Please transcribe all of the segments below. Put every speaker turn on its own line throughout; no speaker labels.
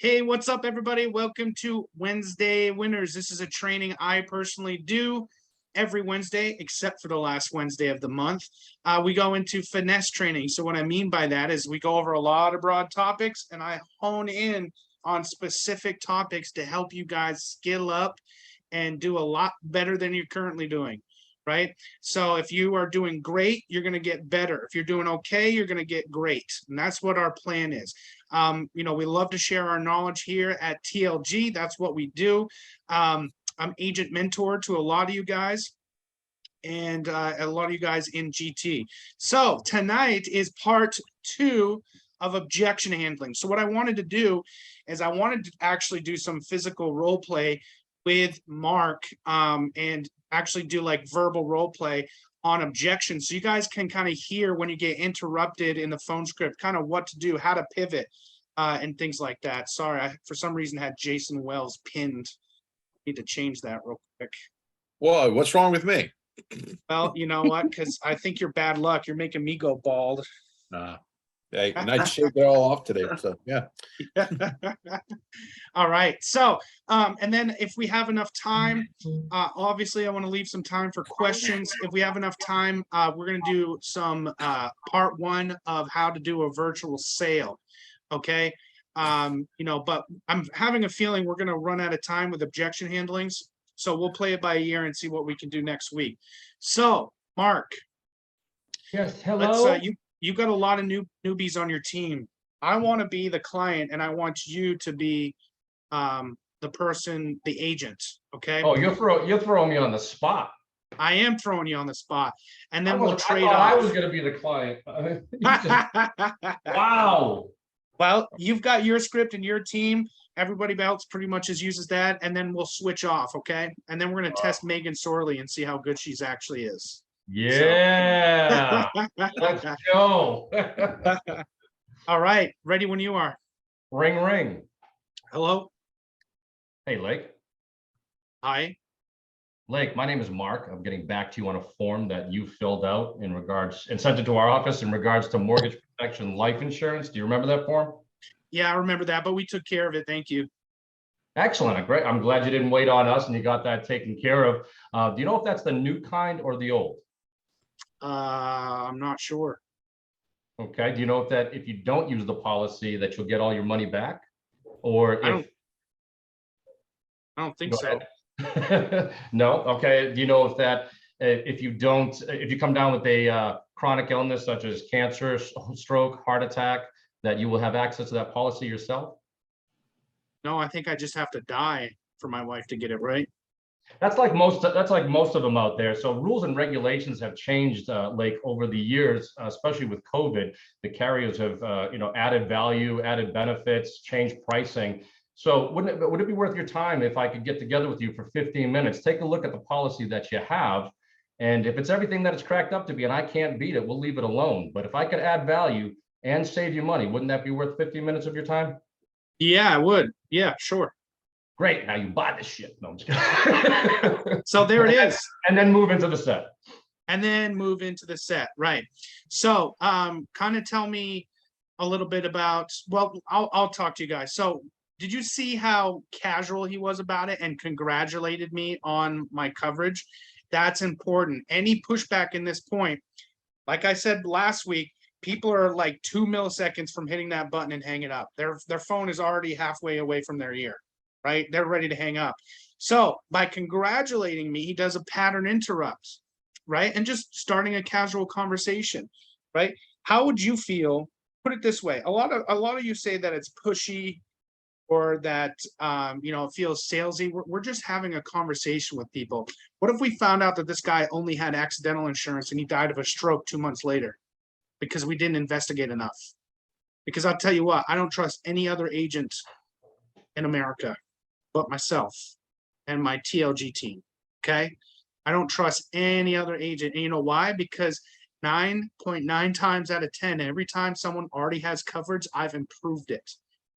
Hey, what's up, everybody? Welcome to Wednesday Winners. This is a training I personally do every Wednesday, except for the last Wednesday of the month. We go into finesse training. So what I mean by that is we go over a lot of broad topics, and I hone in on specific topics to help you guys skill up and do a lot better than you're currently doing, right? So if you are doing great, you're going to get better. If you're doing okay, you're going to get great. And that's what our plan is. We love to share our knowledge here at TLG. That's what we do. I'm agent mentor to a lot of you guys and a lot of you guys in GT. So tonight is part 2 of objection handling. So what I wanted to do is I wanted to actually do some physical role play with Mark and actually do like verbal role play on objection, so you guys can kind of hear when you get interrupted in the phone script, kind of what to do, how to pivot, and things like that. Sorry, I for some reason had Jason Wells pinned. Need to change that real quick.
Whoa, what's wrong with me?
Well, you know what? Because I think you're bad luck. You're making me go bald.
Hey, and I shaved it all off today, so yeah.
All right. So, and then if we have enough time, obviously I want to leave some time for questions. If we have enough time, we're going to do some part 1 of how to do a virtual sale. Okay. But I'm having a feeling we're going to run out of time with objection handlings. So we'll play it by ear and see what we can do next week. So, Mark.
Yes, hello.
You got a lot of newbies on your team. I want to be the client, and I want you to be the person, the agent. Okay.
Oh, you're throwing me on the spot.
I am throwing you on the spot, and then we'll trade off.
I was going to be the client. Wow.
Well, you've got your script and your team. Everybody else pretty much uses that, and then we'll switch off. Okay. And then we're going to test Megan Sorley and see how good she's actually is.
Yeah. Let's go.
All right. Ready when you are.
Ring, ring.
Hello.
Hey, Lake.
Hi.
Lake, my name is Mark. I'm getting back to you on a form that you filled out in regards and sent it to our office in regards to mortgage protection life insurance. Do you remember that form?
Yeah, I remember that, but we took care of it. Thank you.
Excellent. Great. I'm glad you didn't wait on us and you got that taken care of. Do you know if that's the new kind or the old?
I'm not sure.
Okay. Do you know if you don't use the policy that you'll get all your money back? Or
I don't think so.
No. Okay. Do you know if you come down with a chronic illness such as cancer, stroke, heart attack, that you will have access to that policy yourself?
No, I think I just have to die for my wife to get it, right?
That's like most of them out there. So rules and regulations have changed, Lake, over the years, especially with COVID. The carriers have, added value, added benefits, changed pricing. So would it be worth your time if I could get together with you for 15 minutes, take a look at the policy that you have, and if it's everything that it's cracked up to be and I can't beat it, we'll leave it alone. But if I could add value and save you money, wouldn't that be worth 15 minutes of your time?
Yeah, I would. Yeah, sure.
Great. Now you buy this shit. No, I'm just kidding.
So there it is.
And then move into the set.
Right. So kind of tell me a little bit about, well, I'll talk to you guys. So did you see how casual he was about it and congratulated me on my coverage? That's important. Any pushback in this point, like I said last week, people are like 2 milliseconds from hitting that button and hanging up. Their phone is already halfway away from their ear, right? They're ready to hang up. So by congratulating me, he does a pattern interrupt, right? And just starting a casual conversation, right? How would you feel? Put it this way. A lot of you say that it's pushy or that, it feels salesy. We're just having a conversation with people. What if we found out that this guy only had accidental insurance and he died of a stroke 2 months later because we didn't investigate enough? Because I'll tell you what, I don't trust any other agent in America but myself and my TLG team. Okay. I don't trust any other agent. And you know why? Because 9.9 times out of 10, every time someone already has coverage, I've improved it.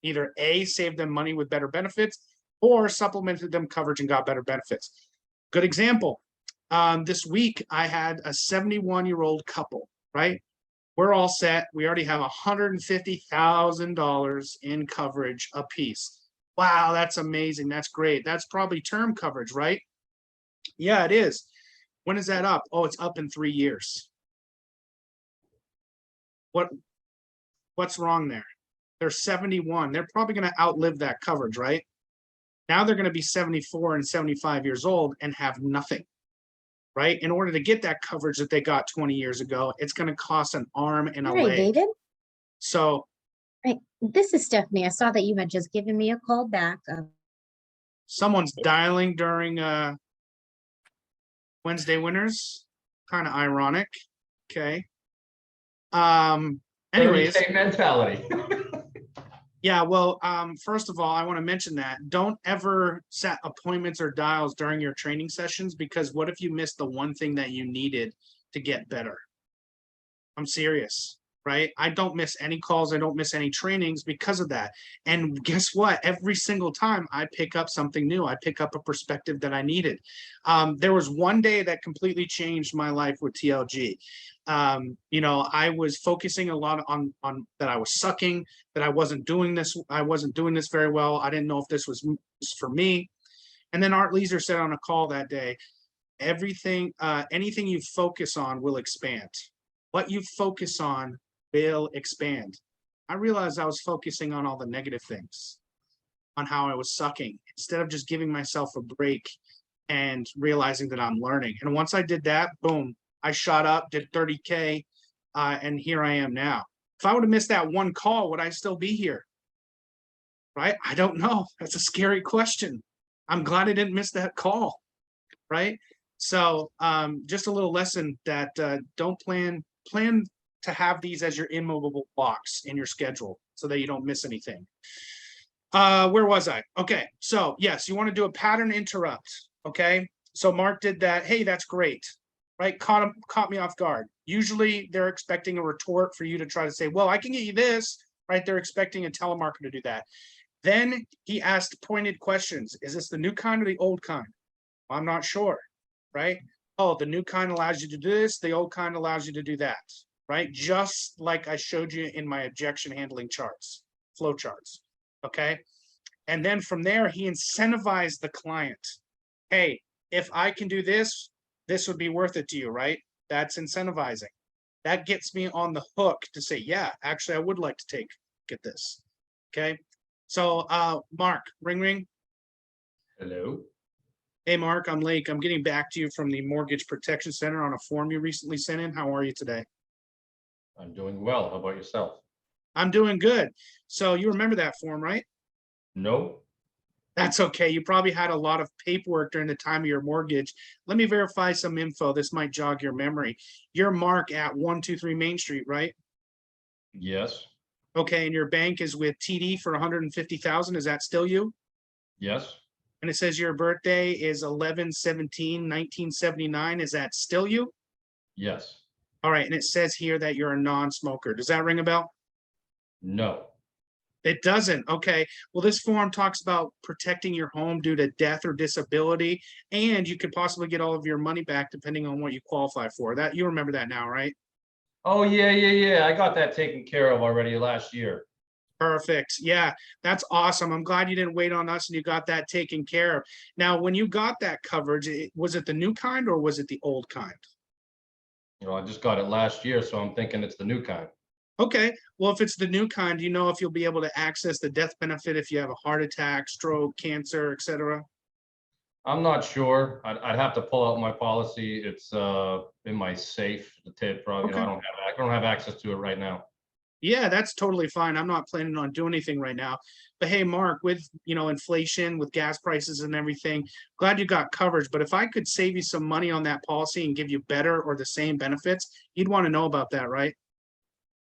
Either A, saved them money with better benefits, or supplemented them coverage and got better benefits. Good example. This week, I had a 71-year-old couple, right? we're all set. We already have $150,000 in coverage apiece. Wow, that's amazing. That's great. That's probably term coverage, right? Yeah, it is. When is that up? Oh, it's up in 3 years. What's wrong there? They're 71. They're probably going to outlive that coverage, right? Now they're going to be 74 and 75 years old and have nothing, right? In order to get that coverage that they got 20 years ago, it's going to cost an arm and a
All right,
leg.
David.
So
Right. This is Stephanie. I saw that you had just given me a call back.
someone's dialing during Wednesday winners. Kind of ironic. Okay. Anyways,
30K mentality.
yeah, well, first of all, I want to mention that don't ever set appointments or dials during your training sessions, because what if you missed the one thing that you needed to get better? I'm serious, right? I don't miss any calls. I don't miss any trainings because of that. And guess what? Every single time I pick up something new, I pick up a perspective that I needed. There was one day that completely changed my life with TLG. You know, I was focusing a lot on that I was sucking, that I wasn't doing this very well. I didn't know if this was for me. And then Art Leeser said on a call that day, anything you focus on will expand. What you focus on will expand. I realized I was focusing on all the negative things, on how I was sucking, instead of just giving myself a break and realizing that I'm learning. And once I did that, boom, I shot up, did 30K, and here I am now. If I would have missed that one call, would I still be here? Right? I don't know. That's a scary question. I'm glad I didn't miss that call, right? So just a little lesson that don't plan to have these as your immovable blocks in your schedule so that you don't miss anything. Where was I? Okay, so yes, you want to do a pattern interrupt. Okay, so Mark did that. Hey, that's great, right? Caught me off guard. Usually they're expecting a retort for you to try to say, well, I can get you this, right? They're expecting a telemarketer to do that. Then he asked pointed questions. Is this the new kind or the old kind? I'm not sure, right? Oh, the new kind allows you to do this. The old kind allows you to do that, right? Just like I showed you in my objection handling charts, flow charts, okay? And then from there, he incentivized the client. Hey, if I can do this, this would be worth it to you, right? That's incentivizing. That gets me on the hook to say, yeah, actually, I would like to get this, okay? So, Mark, ring.
Hello.
Hey, Mark, I'm Lake. I'm getting back to you from the Mortgage Protection Center on a form you recently sent in. How are you today?
I'm doing well. How about yourself?
I'm doing good. So you remember that form, right?
No.
That's okay. You probably had a lot of paperwork during the time of your mortgage. Let me verify some info. This might jog your memory. You're Mark at 123 Main Street, right?
Yes.
Okay, and your bank is with TD for 150,000. Is that still you?
Yes.
And it says your birthday is 11/17/1979. Is that still you?
Yes.
All right, and it says here that you're a non-smoker. Does that ring a bell?
No.
It doesn't. Okay. Well, this form talks about protecting your home due to death or disability, and you could possibly get all of your money back depending on what you qualify for. That you remember that now, right?
Oh, yeah. I got that taken care of already last year.
Perfect. Yeah, that's awesome. I'm glad you didn't wait on us and you got that taken care of. Now, when you got that coverage, was it the new kind or was it the old kind?
You know, I just got it last year, so I'm thinking it's the new kind.
Okay. Well, if it's the new kind, do you know if you'll be able to access the death benefit if you have a heart attack, stroke, cancer, etc.?
I'm not sure. I'd have to pull out my policy. It's in my safe. The tip, you know,
Okay.
I don't have access to it right now.
Yeah, that's totally fine. I'm not planning on doing anything right now. But hey, Mark, with inflation, with gas prices and everything, glad you got coverage. But if I could save you some money on that policy and give you better or the same benefits, you'd want to know about that, right?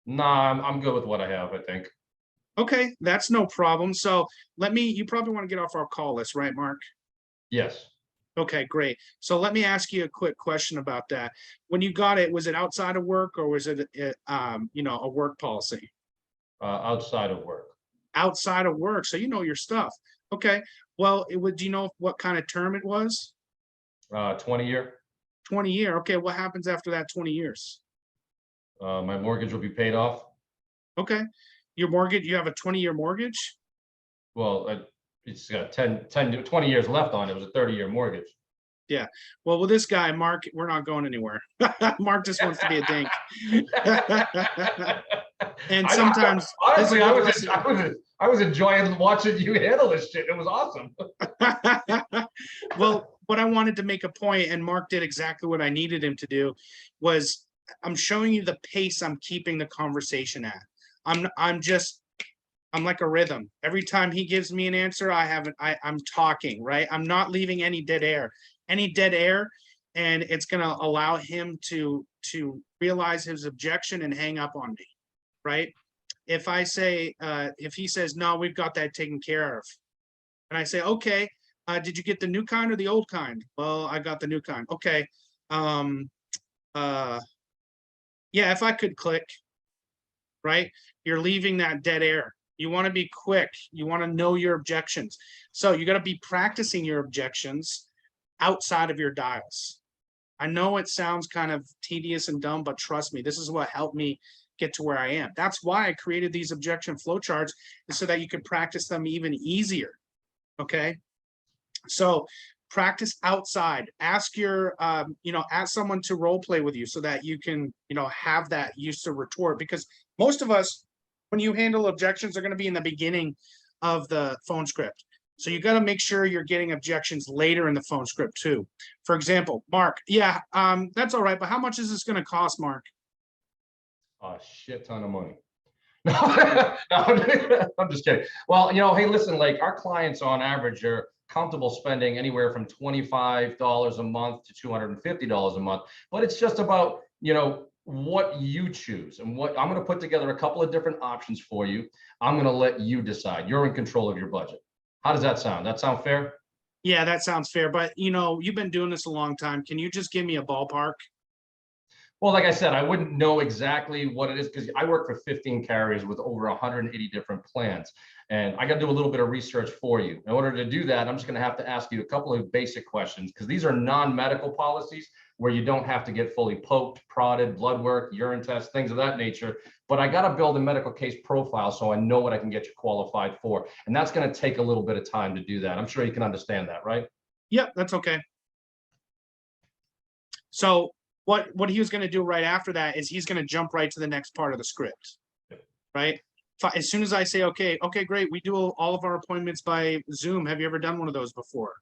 Nah, I'm good with what I have, I think.
Okay, that's no problem. So you probably want to get off our call list, right, Mark?
Yes.
Okay, great. So let me ask you a quick question about that. When you got it, was it outside of work or was it, a work policy?
Outside of work.
Outside of work, so you know your stuff. Okay, well, do you know what kind of term it was?
20 year.
20 year. Okay, what happens after that 20 years?
My mortgage will be paid off.
Okay. Your mortgage, you have a 20-year mortgage?
Well, it's got 20 years left on it. It was a 30-year mortgage.
Yeah. Well, with this guy, Mark, we're not going anywhere. Mark just wants to be a dink. And sometimes
honestly, I was enjoying watching you handle this shit. It was awesome.
Well, what I wanted to make a point, and Mark did exactly what I needed him to do, was I'm showing you the pace I'm keeping the conversation at. I'm like a rhythm. Every time he gives me an answer, I'm talking, right? I'm not leaving any dead air. Any dead air, and it's gonna allow him to realize his objection and hang up on me, right? If I say, if he says, no, we've got that taken care of, and I say, okay, did you get the new kind or the old kind? Well, I got the new kind. Okay. Yeah, if I could click, right? You're leaving that dead air. You want to be quick. You want to know your objections. So you got to be practicing your objections outside of your dials. I know it sounds kind of tedious and dumb, but trust me, this is what helped me get to where I am. That's why I created these objection flowcharts, so that you can practice them even easier. Okay. So practice outside. Ask your, ask someone to role play with you so that you can, have that use to retort. Because most of us, when you handle objections, are going to be in the beginning of the phone script. So you got to make sure you're getting objections later in the phone script too. For example, Mark, yeah, that's all right, but how much is this going to cost, Mark?
A shit ton of money. No, I'm just kidding. Well, hey, listen, like our clients on average are comfortable spending anywhere from $25 a month to $250 a month. But it's just about, what you choose, and what I'm going to put together a couple of different options for you. I'm going to let you decide. You're in control of your budget. How does that sound? That sound fair?
Yeah, that sounds fair. But, you've been doing this a long time. Can you just give me a ballpark?
Well, like I said, I wouldn't know exactly what it is because I work for 15 carriers with over 180 different plans. And I got to do a little bit of research for you. In order to do that, I'm just going to have to ask you a couple of basic questions because these are non-medical policies where you don't have to get fully poked, prodded, blood work, urine tests, things of that nature. But I got to build a medical case profile so I know what I can get you qualified for. And that's going to take a little bit of time to do that. I'm sure you can understand that, right?
Yep, that's okay. So what he was going to do right after that is he's going to jump right to the next part of the script, right? As soon as I say, okay, great. We do all of our appointments by Zoom. Have you ever done one of those before?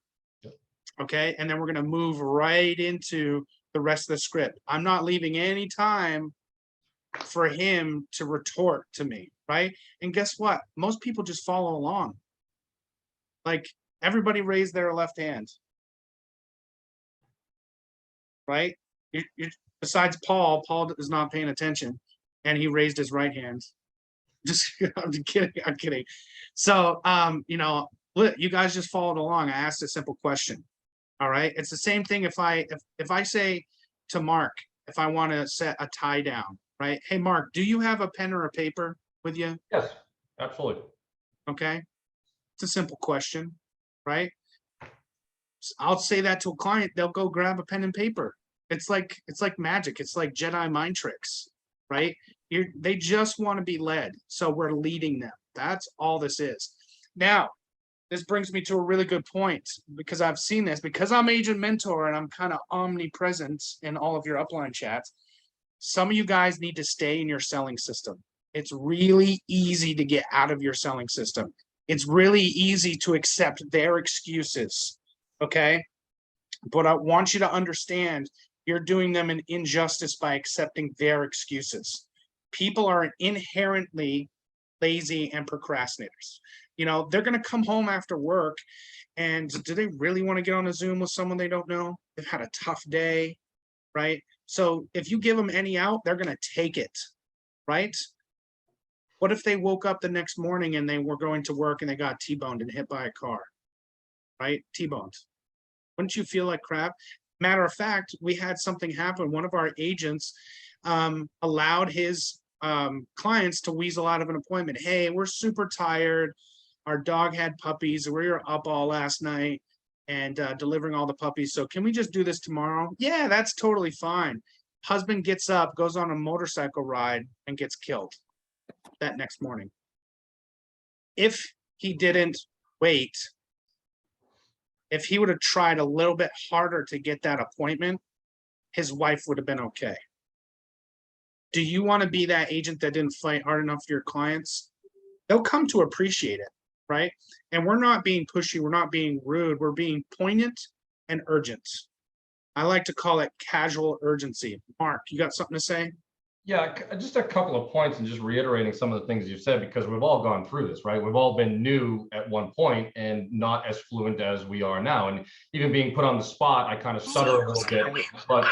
Yep.
Okay. And then we're going to move right into the rest of the script. I'm not leaving any time for him to retort to me, right? And guess what? Most people just follow along. Like everybody raised their left hand, right? Besides Paul is not paying attention, and he raised his right hand. Just I'm kidding. So you guys just followed along. I asked a simple question. All right. It's the same thing if I say to Mark, if I want to set a tie down, right? Hey Mark, do you have a pen or a paper with you?
Yes, absolutely.
Okay. It's a simple question, right? I'll say that to a client, they'll go grab a pen and paper. It's like magic. It's like Jedi mind tricks, right? They just want to be led. So we're leading them. That's all this is. Now, this brings me to a really good point because I've seen this because I'm agent mentor and I'm kind of omnipresent in all of your upline chats. Some of you guys need to stay in your selling system. It's really easy to get out of your selling system. It's really easy to accept their excuses. Okay. But I want you to understand you're doing them an injustice by accepting their excuses. People are inherently lazy and procrastinators. They're going to come home after work and do they really want to get on a Zoom with someone they don't know? They've had a tough day, right? So if you give them any out, they're going to take it, right? What if they woke up the next morning and they were going to work and they got T-boned and hit by a car, right? T-boned. Wouldn't you feel like crap? Matter of fact, we had something happen. One of our agents allowed his clients to weasel out of an appointment. Hey, we're super tired. Our dog had puppies. We were up all last night and delivering all the puppies. So can we just do this tomorrow? Yeah, that's totally fine. Husband gets up, goes on a motorcycle ride, and gets killed that next morning. If he didn't wait, if he would have tried a little bit harder to get that appointment, his wife would have been okay. Do you want to be that agent that didn't fight hard enough for your clients? They'll come to appreciate it, right? And we're not being pushy, we're not being rude, we're being poignant and urgent. I like to call it casual urgency. Mark, you got something to say?
Yeah, just a couple of points and just reiterating some of the things you've said, because we've all gone through this, right? We've all been new at one point and not as fluent as we are now. And even being put on the spot, I kind of stutter a little bit, but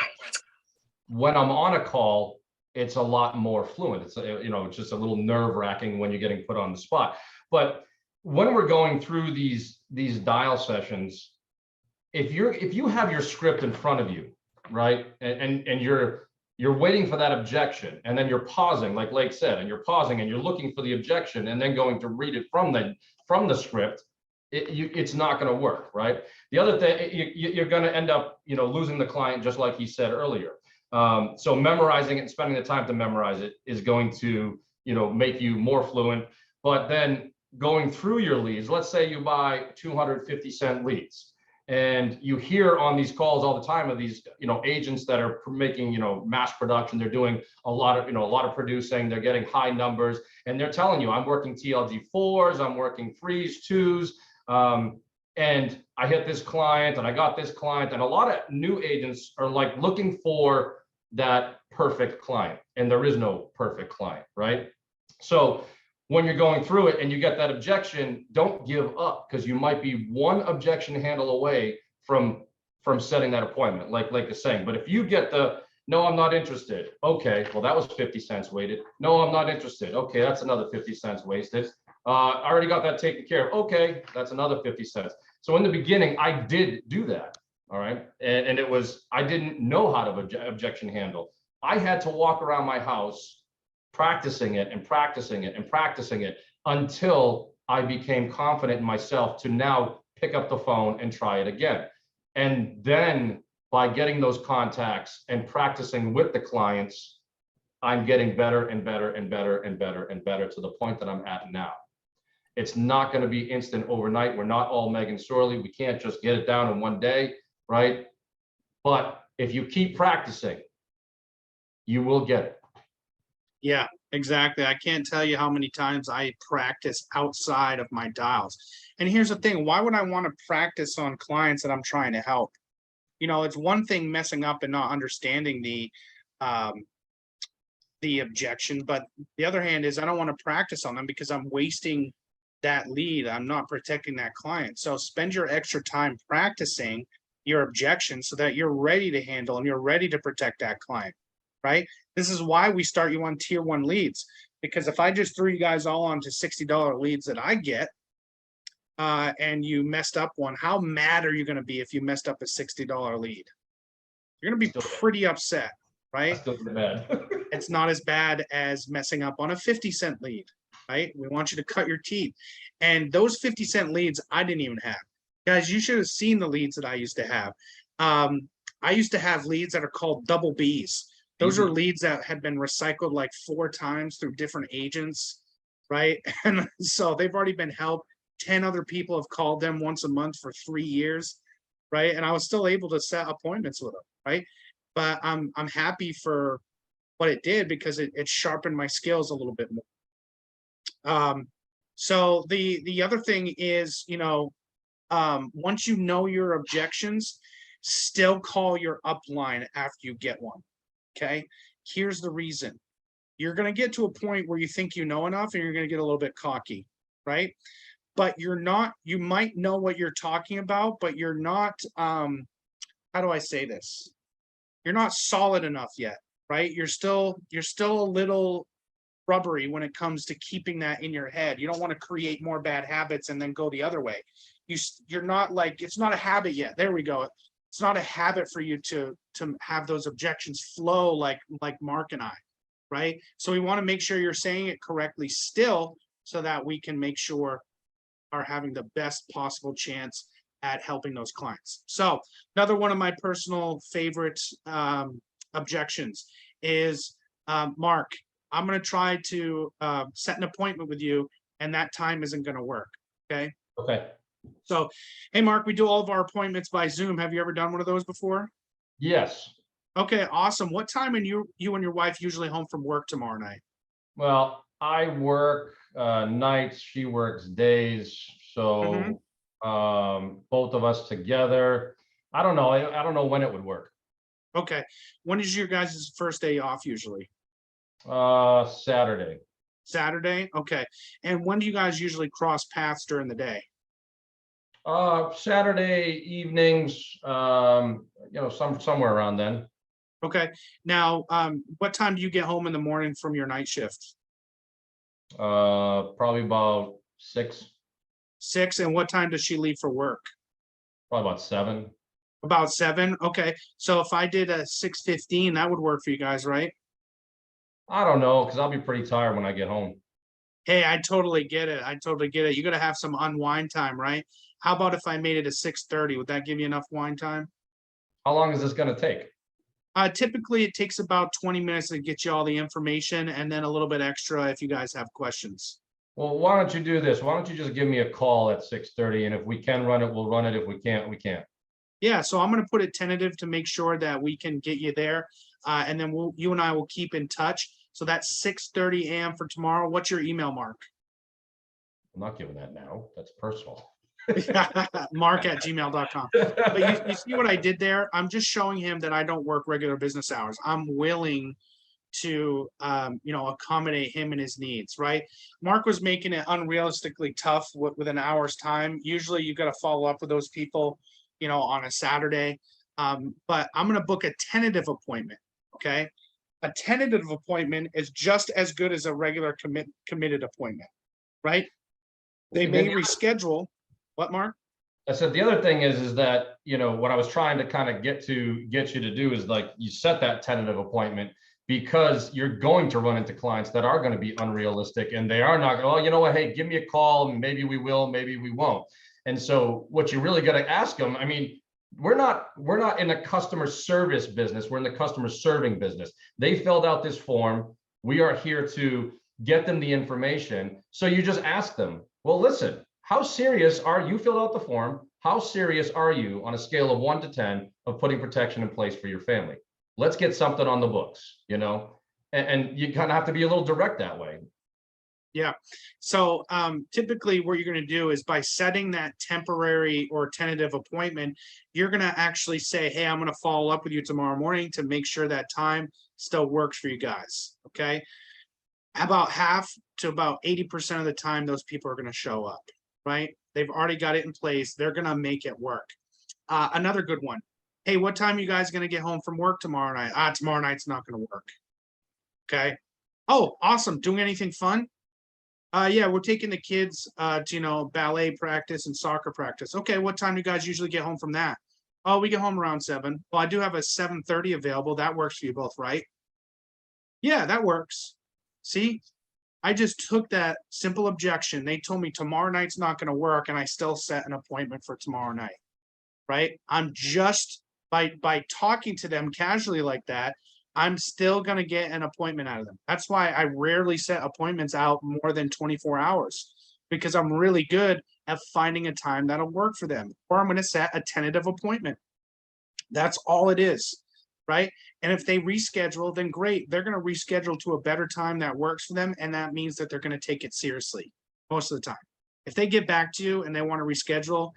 when I'm on a call, it's a lot more fluent. It's, it's just a little nerve wracking when you're getting put on the spot. But when we're going through these dial sessions, if you have your script in front of you, right, and you're waiting for that objection, and then you're pausing, like Lake said, and you're pausing and you're looking for the objection and then going to read it from the script, it's not going to work, right? The other thing, you're going to end up, losing the client, just like he said earlier. So memorizing it and spending the time to memorize it is going to, make you more fluent. But then going through your leads, let's say you buy 250-cent leads. And you hear on these calls all the time of these, agents that are making, mass production. They're doing a lot of producing. They're getting high numbers, and they're telling you, I'm working TLG 4s, I'm working 3s, 2s, and I hit this client, and I got this client. And a lot of new agents are like looking for that perfect client, and there is no perfect client, right? So when you're going through it and you get that objection, don't give up, because you might be one objection handle away from setting that appointment, like is saying. But if you get the, no, I'm not interested. Okay, well, that was 50 cents wasted. No, I'm not interested. Okay, that's another 50 cents wasted. I already got that taken care of. Okay, that's another 50 cents. So in the beginning, I did do that. All right. And it was, I didn't know how to objection handle. I had to walk around my house practicing it and practicing it and practicing it until I became confident in myself to now pick up the phone and try it again. And then by getting those contacts and practicing with the clients, I'm getting better and better and better and better and better to the point that I'm at now. It's not going to be instant overnight. We're not all Megan Sorley. We can't just get it down in one day, right? But if you keep practicing, you will get it.
Yeah, exactly. I can't tell you how many times I practice outside of my dials. And here's the thing, why would I want to practice on clients that I'm trying to help? It's one thing messing up and not understanding the objection, but the other hand is I don't want to practice on them because I'm wasting that lead. I'm not protecting that client. So spend your extra time practicing your objection so that you're ready to handle and you're ready to protect that client, right? This is why we start you on tier 1 leads, because if I just threw you guys all onto $60 leads that I get, and you messed up one, how mad are you going to be if you messed up a $60 lead? You're going to be pretty upset, right?
Still bad.
It's not as bad as messing up on a 50-cent lead, right? We want you to cut your teeth. And those 50-cent leads, I didn't even have. Guys, you should have seen the leads that I used to have. I used to have leads that are called double Bs. Those are leads that had been recycled like 4 times through different agents, right? And so they've already been helped. 10 other people have called them once a month for 3 years, right? And I was still able to set appointments with them, right? But I'm happy for what it did because it sharpened my skills a little bit more. So the other thing is, once you know your objections, still call your upline after you get one. Okay, here's the reason. You're going to get to a point where you think you know enough and you're going to get a little bit cocky, right? But you're not, you might know what you're talking about, but you're not, how do I say this? You're not solid enough yet, right? You're still a little rubbery when it comes to keeping that in your head. You don't want to create more bad habits and then go the other way. You're not like, it's not a habit yet. There we go. It's not a habit for you to have those objections flow like Mark and I, right? So we want to make sure you're saying it correctly still so that we can make sure are having the best possible chance at helping those clients. So another one of my personal favorite objections is, Mark, I'm gonna try to set an appointment with you, and that time isn't gonna work, okay?
Okay.
So, hey, Mark, we do all of our appointments by Zoom. Have you ever done one of those before?
Yes.
Okay, awesome. What time are you and your wife usually home from work tomorrow night?
Well, I work nights, she works days,
Mhm.
so both of us together. I don't know. I don't know when it would work.
Okay. When is your guys' first day off usually?
Saturday.
Saturday? Okay. And when do you guys usually cross paths during the day?
Saturday evenings, somewhere around then.
Okay. Now, what time do you get home in the morning from your night shift?
Probably about 6,
6. And what time does she leave for work?
probably about 7.
About 7. Okay. So if I did a 6:15, that would work for you guys, right?
I don't know, because I'll be pretty tired when I get home.
Hey, I totally get it. I totally get it. You got to have some unwind time, right? How about if I made it a 6:30? Would that give you enough wine time?
How long is this going to take?
Typically, it takes about 20 minutes to get you all the information and then a little bit extra if you guys have questions.
Well, why don't you do this? Why don't you just give me a call at 6:30, and if we can run it, we'll run it. If we can't, we can't.
Yeah, so I'm going to put it tentative to make sure that we can get you there. And then you and I will keep in touch. So that's 6:30 a.m. for tomorrow. What's your email, Mark?
I'm not giving that now. That's personal.
Mark@gmail.com. But you see what I did there? I'm just showing him that I don't work regular business hours. I'm willing to accommodate him and his needs, right? Mark was making it unrealistically tough with an hour's time. Usually you got to follow up with those people, on a Saturday. But I'm going to book a tentative appointment. Okay. A tentative appointment is just as good as a regular committed appointment, right? They may reschedule. What, Mark?
I said the other thing is that what I was trying to kind of get you to do is like you set that tentative appointment because you're going to run into clients that are going to be unrealistic and they are not. Oh, you know what? Hey, give me a call. Maybe we will. Maybe we won't. And so what you really got to ask them. I mean, we're not in a customer service business. We're in the customer serving business. They filled out this form. We are here to get them the information. So you just ask them, well, listen, how serious are you? Filled out the form. How serious are you on a scale of 1 to 10 of putting protection in place for your family? Let's get something on the books, and you kind of have to be a little direct that way.
Yeah. So typically what you're going to do is by setting that temporary or tentative appointment, you're going to actually say, hey, I'm going to follow up with you tomorrow morning to make sure that time still works for you guys. Okay. About half to about 80% of the time, those people are going to show up, right? They've already got it in place. They're going to make it work. Another good one. Hey, what time are you guys going to get home from work tomorrow night? Tomorrow night's not going to work. Okay. Oh, awesome. Doing anything fun? Yeah, we're taking the kids to ballet practice and soccer practice. Okay, what time do you guys usually get home from that? Oh, we get home around 7. Well, I do have a 7:30 available. That works for you both, right? Yeah, that works. See, I just took that simple objection. They told me tomorrow night's not going to work, and I still set an appointment for tomorrow night. Right? I'm just by talking to them casually like that, I'm still going to get an appointment out of them. That's why I rarely set appointments out more than 24 hours because I'm really good at finding a time that'll work for them, or I'm going to set a tentative appointment. That's all it is, right? And if they reschedule, then great. They're going to reschedule to a better time that works for them, and that means that they're going to take it seriously most of the time. If they get back to you and they want to reschedule,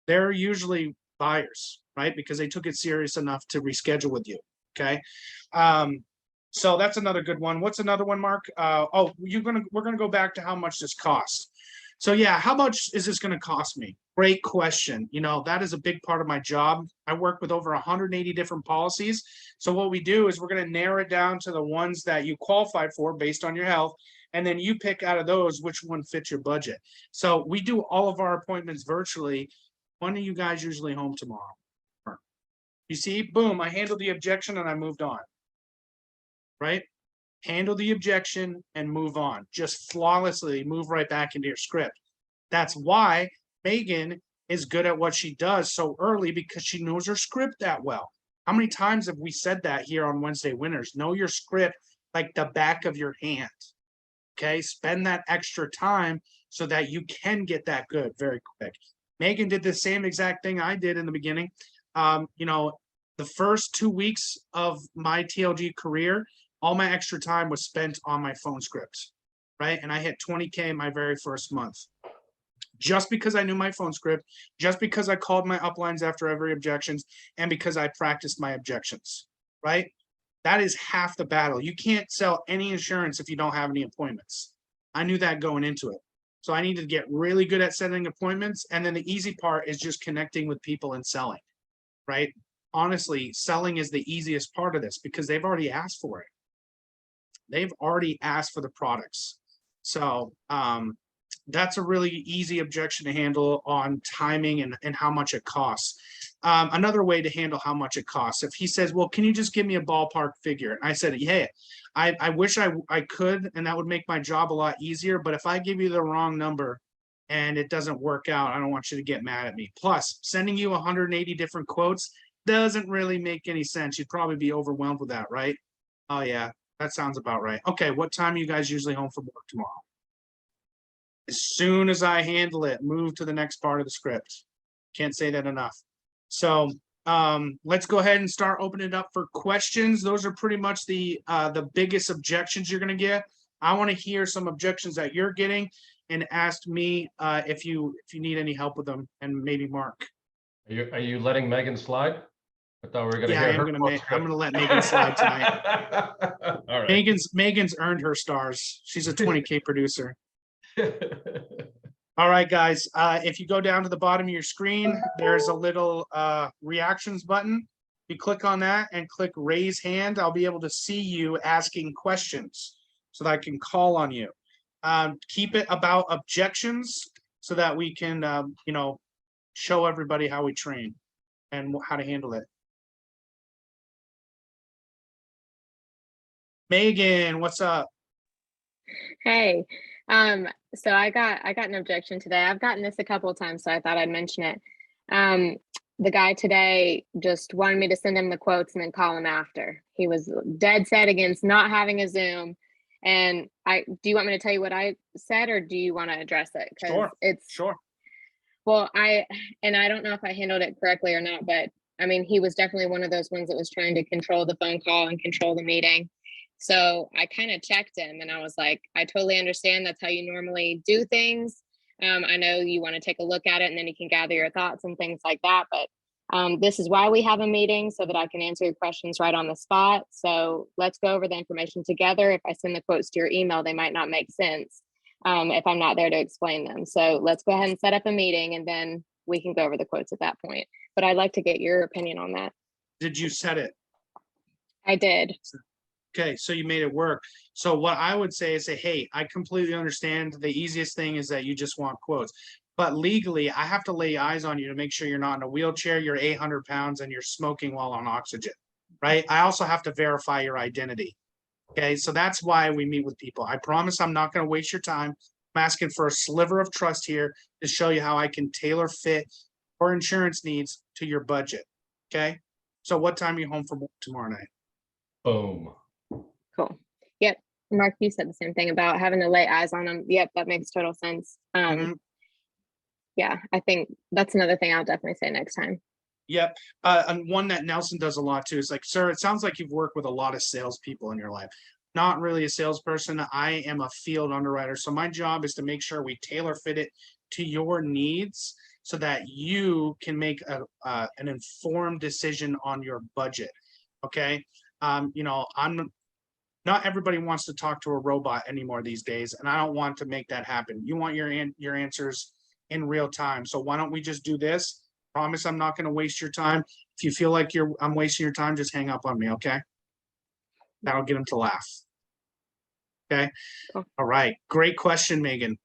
they're usually buyers, right? Because they took it serious enough to reschedule with you. Okay. So that's another good one. What's another one, Mark? We're gonna go back to how much this costs. So yeah, how much is this gonna cost me? Great question. That is a big part of my job. I work with over 180 different policies. So what we do is we're gonna narrow it down to the ones that you qualify for based on your health. And then you pick out of those which one fits your budget. So we do all of our appointments virtually. When are you guys usually home tomorrow? You see, boom, I handled the objection and I moved on, right? Handle the objection and move on. Just flawlessly move right back into your script. That's why Megan is good at what she does so early, because she knows her script that well. How many times have we said that here on Wednesday Winners? Know your script like the back of your hand. Okay, spend that extra time so that you can get that good very quick. Megan did the same exact thing I did in the beginning. You know, the first 2 weeks of my TLG career, all my extra time was spent on my phone script, right? And I hit 20K my very first month. Just because I knew my phone script, just because I called my uplines after every objections, and because I practiced my objections, right? That is half the battle. You can't sell any insurance if you don't have any appointments. I knew that going into it. So I needed to get really good at setting appointments. And then the easy part is just connecting with people and selling, right? Honestly, selling is the easiest part of this because they've already asked for it. They've already asked for the products. So that's a really easy objection to handle on timing and how much it costs. Another way to handle how much it costs, if he says, well, can you just give me a ballpark figure? And I said, yeah, I wish I could, and that would make my job a lot easier. But if I give you the wrong number and it doesn't work out, I don't want you to get mad at me. Plus, sending you 180 different quotes doesn't really make any sense. You'd probably be overwhelmed with that, right? Oh, yeah, that sounds about right. Okay, what time are you guys usually home from work tomorrow? As soon as I handle it, move to the next part of the script. Can't say that enough. So let's go ahead and start opening it up for questions. Those are pretty much the biggest objections you're going to get. I want to hear some objections that you're getting and ask me if you need any help with them, and maybe Mark.
Are you letting Megan slide? I thought we were going to
Yeah,
hear her.
I'm going to let Megan slide tonight.
All right.
Megan's earned her stars. She's a 20K producer. All right, guys, if you go down to the bottom of your screen, there's a little reactions button. You click on that and click raise hand. I'll be able to see you asking questions so that I can call on you. Keep it about objections so that we can, you know, show everybody how we train and how to handle it. Megan, what's up?
Hey, so I got an objection today. I've gotten this a couple of times, so I thought I'd mention it. The guy today just wanted me to send him the quotes and then call him after. He was dead set against not having a Zoom. And do you want me to tell you what I said, or do you want to address it?
Sure. Sure.
Well, I don't know if I handled it correctly or not, but I mean, he was definitely one of those ones that was trying to control the phone call and control the meeting. So I kind of checked him and I was like, I totally understand that's how you normally do things. I know you want to take a look at it and then you can gather your thoughts and things like that. But this is why we have a meeting, so that I can answer your questions right on the spot. So let's go over the information together. If I send the quotes to your email, they might not make sense if I'm not there to explain them. So let's go ahead and set up a meeting and then we can go over the quotes at that point. But I'd like to get your opinion on that.
Did you set it?
I did.
Okay, so you made it work. So what I would say is, hey, I completely understand. The easiest thing is that you just want quotes. But legally, I have to lay eyes on you to make sure you're not in a wheelchair, you're 800 pounds, and you're smoking while on oxygen, right? I also have to verify your identity. Okay, so that's why we meet with people. I promise I'm not going to waste your time. I'm asking for a sliver of trust here to show you how I can tailor fit your insurance needs to your budget. Okay, so what time are you home from tomorrow night?
Boom.
Cool. Yep. Mark, you said the same thing about having to lay eyes on them. Yep, that makes total sense. Yeah, I think that's another thing I'll definitely say next time.
Yep. And one that Nelson does a lot too is like, sir, it sounds like you've worked with a lot of salespeople in your life. Not really a salesperson. I am a field underwriter. So my job is to make sure we tailor fit it to your needs so that you can make an informed decision on your budget. Okay. You know, not everybody wants to talk to a robot anymore these days, and I don't want to make that happen. You want your answers in real time. So why don't we just do this? Promise I'm not going to waste your time. If you feel like I'm wasting your time, just hang up on me, okay? That'll get them to laugh. Okay.
Cool.
All right. Great question, Megan.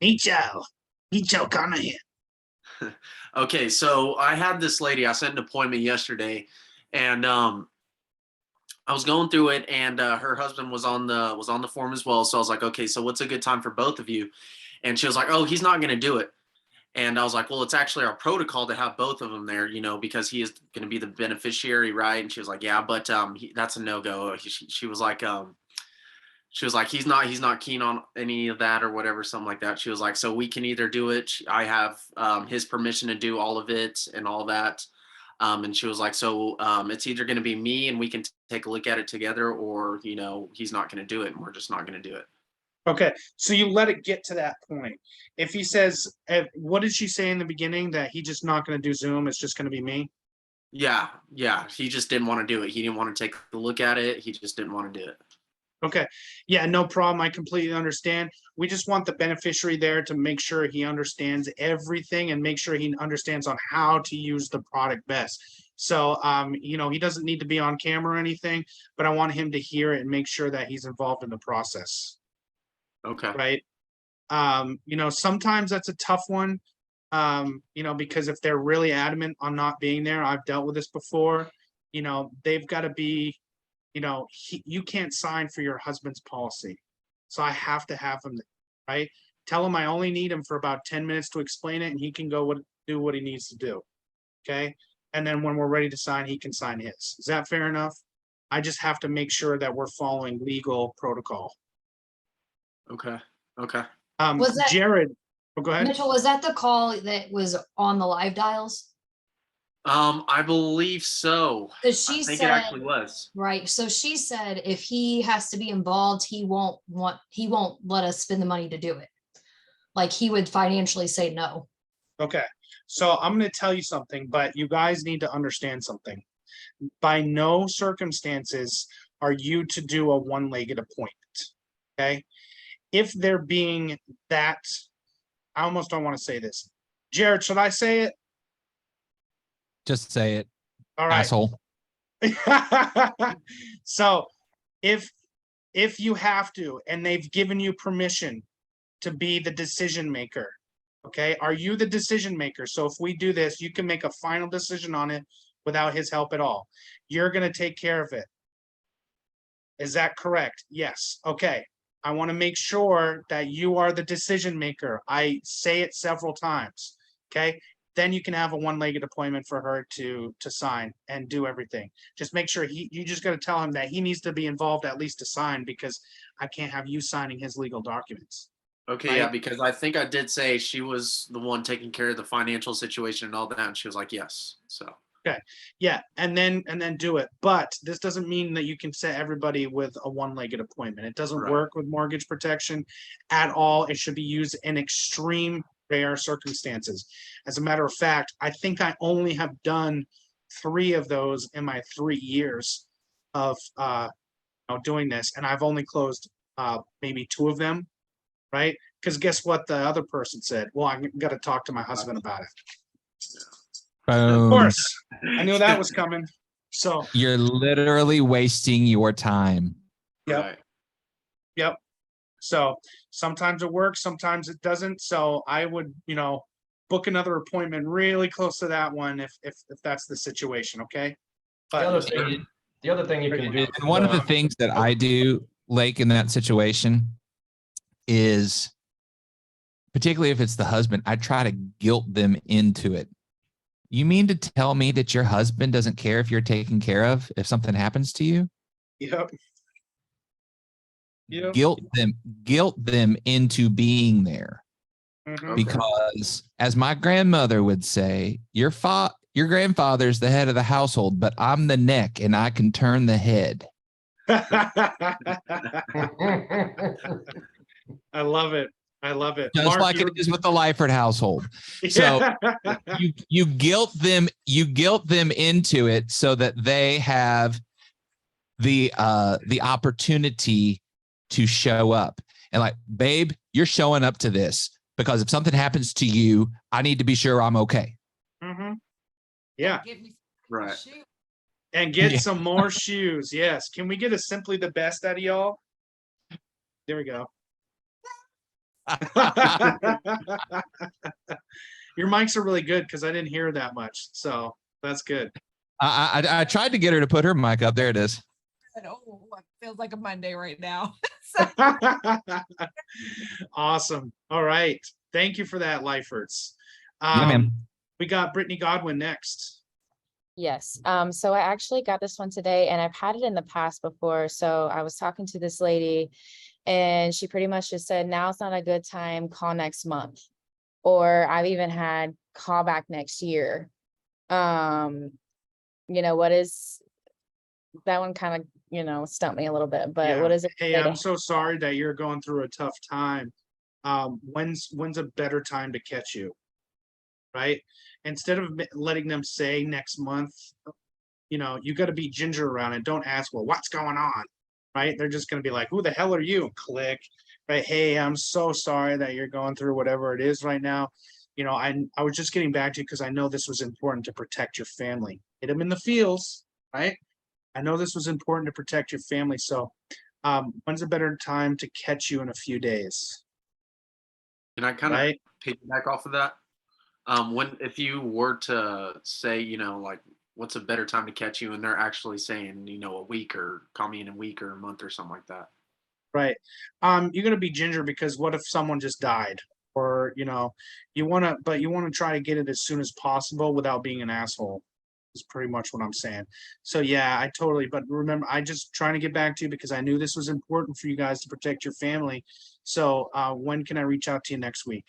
Micho Conahan.
Okay, so I had this lady. I set an appointment yesterday, and I was going through it, and her husband was on the form as well. So I was like, okay, so what's a good time for both of you? And she was like, oh, he's not going to do it. And I was like, well, it's actually our protocol to have both of them there, you know, because he is going to be the beneficiary, right? And she was like, yeah, but that's a no-go. She was like, he's not keen on any of that or whatever, something like that. She was like, so we can either do it. I have his permission to do all of it and all that. And she was like, so it's either going to be me and we can take a look at it together, or, you know, he's not going to do it and we're just not going to do it.
Okay, so you let it get to that point. If he says, what did she say in the beginning, that he just not going to do Zoom, it's just going to be me?
Yeah. He just didn't want to do it. He didn't want to take a look at it. He just didn't want to do it.
Okay, yeah, no problem. I completely understand. We just want the beneficiary there to make sure he understands everything and make sure he understands on how to use the product best. So, you know, he doesn't need to be on camera or anything, but I want him to hear it and make sure that he's involved in the process.
Okay.
Right? You know, sometimes that's a tough one, you know, because if they're really adamant on not being there, I've dealt with this before, you know, they've got to be, you know, you can't sign for your husband's policy. So I have to have him, right? Tell him I only need him for about 10 minutes to explain it and he can go do what he needs to do. Okay. And then when we're ready to sign, he can sign his. Is that fair enough? I just have to make sure that we're following legal protocol.
Okay.
Was that-
Jared, oh, go ahead.
Mitchell, was that the call that was on the live dials?
I believe so.
Because
I
she
think
said,
it actually was.
right, so she said if he has to be involved, he won't let us spend the money to do it. Like he would financially say no.
Okay, so I'm going to tell you something, but you guys need to understand something. By no circumstances are you to do a one-legged appointment. Okay, if they're being that, I almost don't want to say this. Jared, should I say it?
Just say it,
All right.
asshole.
So if you have to, and they've given you permission to be the decision maker, okay, are you the decision maker? So if we do this, you can make a final decision on it without his help at all. You're going to take care of it. Is that correct? Yes. Okay. I want to make sure that you are the decision maker. I say it several times. Okay. Then you can have a one-legged appointment for her to sign and do everything. Just make sure you just got to tell him that he needs to be involved at least to sign, because I can't have you signing his legal documents.
Okay,
Right?
yeah, because I think I did say she was the one taking care of the financial situation and all that, and she was like, yes. So
Okay, yeah, and then do it. But this doesn't mean that you can set everybody with a one-legged appointment. It doesn't
Right.
work with mortgage protection at all. It should be used in extreme rare circumstances. As a matter of fact, I think I only have done 3 of those in my 3 years of doing this, and I've only closed maybe 2 of them, right? Because guess what the other person said? Well, I got to talk to my husband about it. Of
Boom.
course, I knew that was coming. So,
You're literally wasting your time.
Yep.
Right.
yep. So sometimes it works, sometimes it doesn't. So I would, book another appointment really close to that one if that's the situation. Okay.
The other thing you can do.
And one of the things that I do, Lake, in that situation is, particularly if it's the husband, I try to guilt them into it. You mean to tell me that your husband doesn't care if you're taken care of if something happens to you?
Yep. Yep.
Guilt them into being there.
Mhm.
Because as my grandmother would say, your grandfather's the head of the household, but I'm the neck and I can turn the head.
I love it. I love it.
Just
Mark,
like it is with the Lyford household. So you guilt them into it so that they have the opportunity to show up. And like, babe, you're showing up to this because if something happens to you, I need to be sure I'm okay.
Mm-hmm. Yeah.
Right.
And get some more shoes. Yes. Can we get a simply the best out of y'all? There we go. Your mics are really good because I didn't hear that much. So that's good.
I tried to get her to put her mic up. There it is.
Oh, it feels like a Monday right now.
Awesome. All right. Thank you for that, Lyfords.
Yeah, ma'am.
We got Brittany Godwin next.
Yes. So I actually got this one today and I've had it in the past before. So I was talking to this lady and she pretty much just said, now's not a good time, call next month. Or I've even had call back next year. What is that one kind of, stumped me a little bit, but
Yeah.
what is it?
Hey, I'm so sorry that you're going through a tough time. When's a better time to catch you? Right? Instead of letting them say next month, you got to be ginger around it. Don't ask, well, what's going on? Right? They're just going to be like, who the hell are you? Click. Right? Hey, I'm so sorry that you're going through whatever it is right now. I was just getting back to you because I know this was important to protect your family. Hit them in the feels, right? I know this was important to protect your family. So when's a better time to catch you in a few days?
Can I kind of
Right?
piggyback off of that? If you were to say, like, what's a better time to catch you, and they're actually saying, a week, or call me in a week or a month or something like that.
Right. You're gonna be ginger because what if someone just died? Or, you wanna try to get it as soon as possible without being an asshole. Is pretty much what I'm saying. So yeah, but remember, I just trying to get back to you because I knew this was important for you guys to protect your family. So when can I reach out to you next week?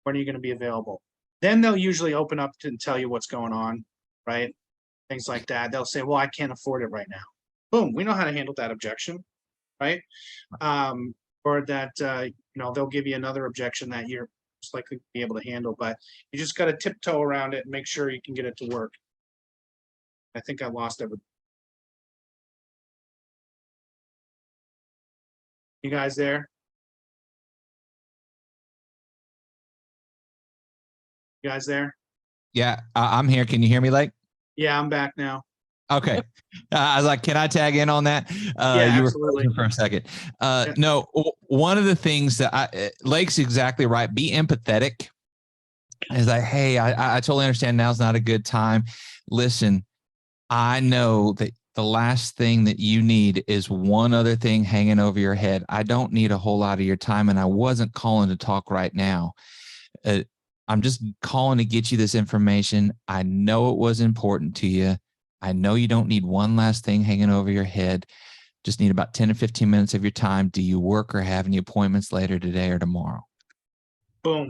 When are you gonna be available? Then they'll usually open up and tell you what's going on, right? Things like that. They'll say, well, I can't afford it right now. Boom, we know how to handle that objection, right? Or that, they'll give you another objection that you're most likely to be able to handle, but you just got to tiptoe around it and make sure you can get it to work. I think I lost everything. You guys there? You guys there?
Yeah, I'm here. Can you hear me, Lake?
Yeah, I'm back now.
Okay. I was like, can I tag in on that?
Yeah,
you
absolutely.
were frozen for a second.
Yeah.
No, one of the things that Lake's exactly right. Be empathetic. It's like, hey, I totally understand now's not a good time. Listen, I know that the last thing that you need is one other thing hanging over your head. I don't need a whole lot of your time, and I wasn't calling to talk right now. I'm just calling to get you this information. I know it was important to you. I know you don't need one last thing hanging over your head. Just need about 10 to 15 minutes of your time. Do you work or have any appointments later today or tomorrow?
Boom.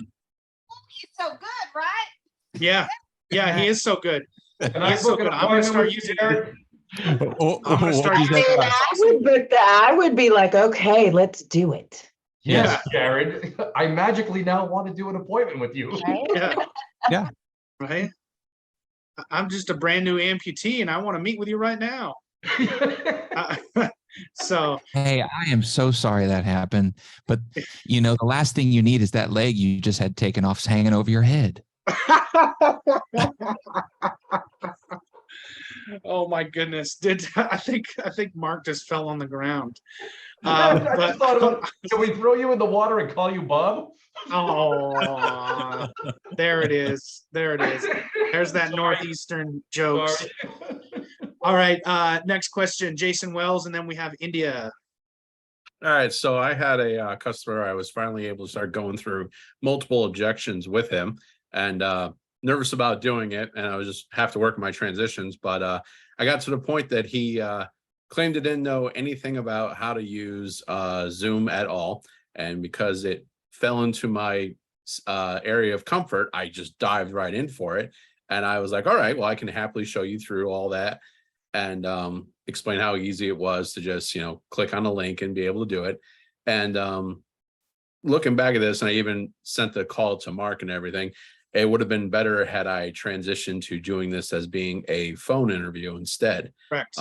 He's so good, right?
Yeah. Yeah, he is so good.
Can
He
I
is so
book an
good. I'm gonna
appointment
start
with you,
using
Jared?
it. I'm gonna start
What'd you
using
say?
it.
I would book that. I would be like, okay, let's do it.
Yes, Jared. I magically now want to do an appointment with you.
Right?
Yeah.
Yeah.
Right. I'm just a brand new amputee and I want to meet with you right now. So
Hey, I am so sorry that happened. But, the last thing you need is that leg you just had taken off hanging over your head.
oh my goodness. I think Mark just fell on the ground.
I just thought about, can we throw you in the water and call you Bob?
Oh, there it is. There it is. There's that Northeastern jokes.
Sorry.
All right. Next question, Jason Wells, and then we have India.
All right, so I had a customer. I was finally able to start going through multiple objections with him, and nervous about doing it, and I was just have to work my transitions. But I got to the point that he claimed he didn't know anything about how to use Zoom at all, and because it fell into my area of comfort, I just dived right in for it. And I was like, all right, well, I can happily show you through all that and explain how easy it was to just, click on a link and be able to do it. And looking back at this, and I even sent the call to Mark and everything, it would have been better had I transitioned to doing this as being a phone interview instead.
Correct.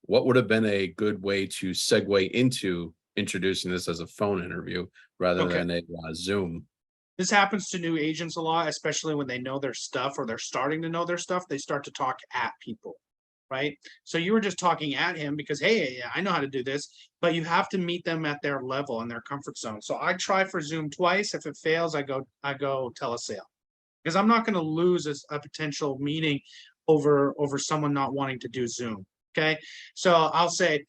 What would have been a good way to segue into introducing this as a phone interview rather than a Zoom?
This happens to new agents a lot, especially when they know their stuff or they're starting to know their stuff. They start to talk at people, right? So you were just talking at him because, hey, I know how to do this, but you have to meet them at their level and their comfort zone. So I try for Zoom twice. If it fails, I go telesale, because I'm not going to lose a potential meeting over someone not wanting to do Zoom. Okay, so I'll say,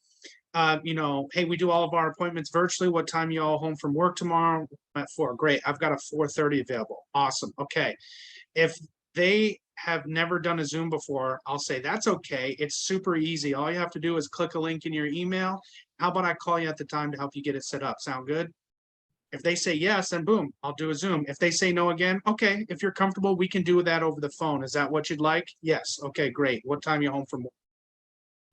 you know, hey, we do all of our appointments virtually. What time you all home from work tomorrow? At 4. Great. I've got a 4:30 available. Awesome. Okay. If they have never done a Zoom before, I'll say that's okay. It's super easy. All you have to do is click a link in your email. How about I call you at the time to help you get it set up? Sound good? If they say yes, then boom, I'll do a Zoom. If they say no again, okay, if you're comfortable, we can do that over the phone. Is that what you'd like? Yes. Okay, great. What time you home from work?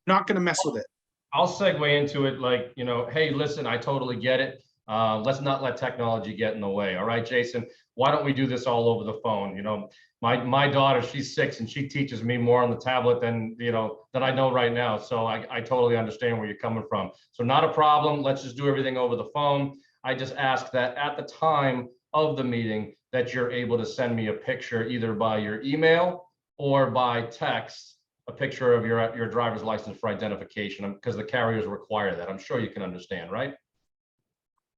Not gonna mess with it.
I'll segue into it like, you know, hey, listen, I totally get it. Let's not let technology get in the way. All right, Jason, why don't we do this all over the phone? You know, my daughter, she's 6 and she teaches me more on the tablet than, you know, than I know right now. So I totally understand where you're coming from. So not a problem. Let's just do everything over the phone. I just ask that at the time of the meeting that you're able to send me a picture either by your email or by text, a picture of your driver's license for identification, because the carriers require that. I'm sure you can understand, right?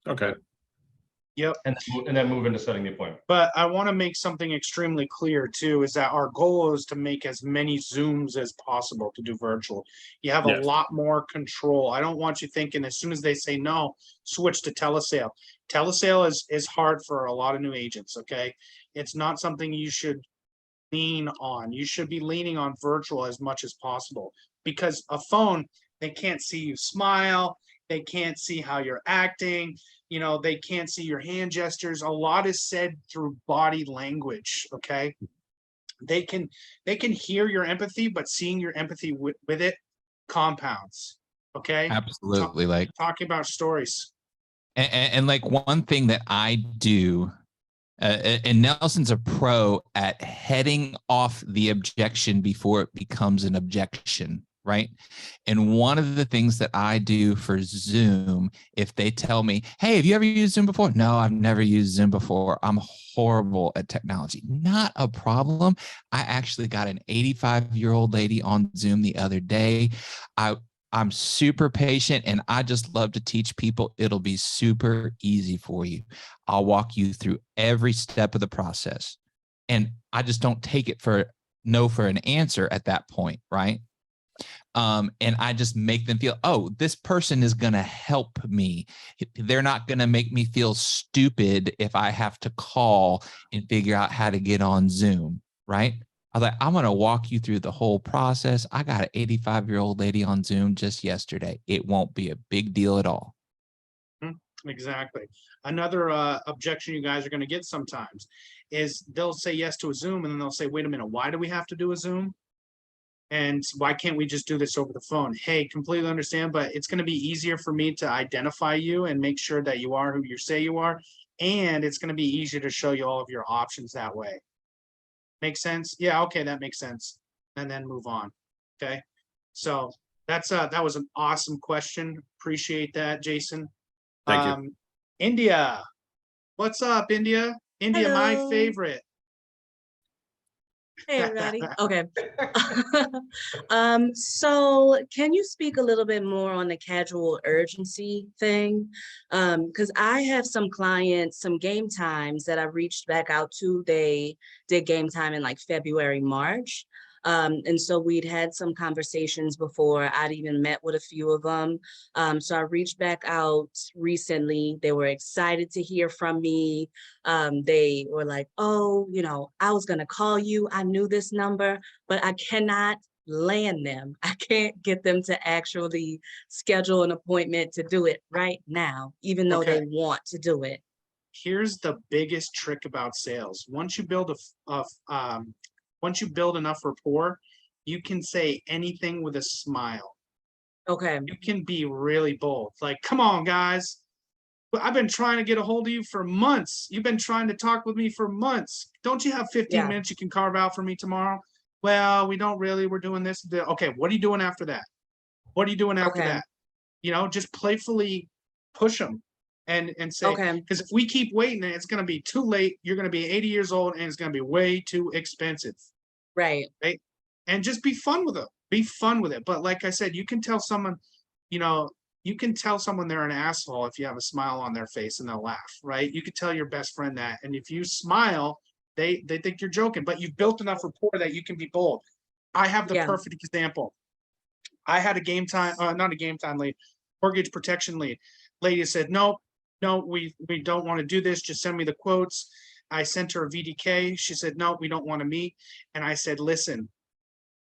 Okay.
Yep.
And then move into setting the appointment.
But I want to make something extremely clear too, is that our goal is to make as many Zooms as possible to do virtual. You have a
Yes.
lot more control. I don't want you thinking as soon as they say no, switch to telesale. Telesale is hard for a lot of new agents, okay? It's not something you should lean on. You should be leaning on virtual as much as possible, because a phone, they can't see you smile. They can't see how you're acting. You know, they can't see your hand gestures. A lot is said through body language. Okay. They can hear your empathy, but seeing your empathy with it compounds. Okay.
Absolutely. Like,
Talking about stories.
and like one thing that I do, and Nelson's a pro at heading off the objection before it becomes an objection, right? And one of the things that I do for Zoom, if they tell me, hey, have you ever used Zoom before? No, I've never used Zoom before. I'm horrible at technology. Not a problem. I actually got an 85-year-old lady on Zoom the other day. I'm super patient and I just love to teach people. It'll be super easy for you. I'll walk you through every step of the process. And I just don't take it for an answer at that point, right? And I just make them feel, oh, this person is going to help me. They're not going to make me feel stupid if I have to call and figure out how to get on Zoom, right? I was like, I'm going to walk you through the whole process. I got an 85-year-old lady on Zoom just yesterday. It won't be a big deal at all.
Exactly. Another objection you guys are going to get sometimes is they'll say yes to a Zoom and then they'll say, wait a minute, why do we have to do a Zoom? And why can't we just do this over the phone? Hey, completely understand, but it's going to be easier for me to identify you and make sure that you are who you say you are. And it's going to be easier to show you all of your options that way. Make sense? Yeah, okay, that makes sense. And then move on. Okay. So that's that was an awesome question. Appreciate that, Jason.
Thank you.
India. What's up, India? India, my
Hello.
favorite.
Hey, everybody. Okay. So can you speak a little bit more on the casual urgency thing? Because I have some clients, some game times that I've reached back out to. They did game time in like February, March. And so we'd had some conversations before. I'd even met with a few of them. So I reached back out recently. They were excited to hear from me. They were like, oh, you know, I was going to call you. I knew this number, but I cannot land them. I can't get them to actually schedule an appointment to do it right now, even though
Okay.
they want to do it.
Here's the biggest trick about sales. Once you build once you build enough rapport, you can say anything with a smile.
Okay.
You can be really bold. Like, come on, guys. I've been trying to get a hold of you for months. You've been trying to talk with me for months. Don't you have 15 minutes you can carve out for me tomorrow? Well, we don't really. We're doing this. Okay, what are you doing after that? What are you doing after that? You know, just playfully push them and say, because if we keep waiting, it's going to be too late. You're going to be 80 years old and it's going to be way too expensive.
Right.
And just be fun with it. Be fun with it. But like I said, you can tell someone, you know, you can tell someone they're an asshole if you have a smile on their face and they'll laugh, right? You could tell your best friend that. And if you smile, they think you're joking, but you've built enough rapport that you can be bold. I have the perfect example. I had a game time, not a game time lead. mortgage protection lead. Lady said, no, we don't want to do this. Just send me the quotes. I sent her a VDK. She said, no, we don't want to meet. And I said, listen,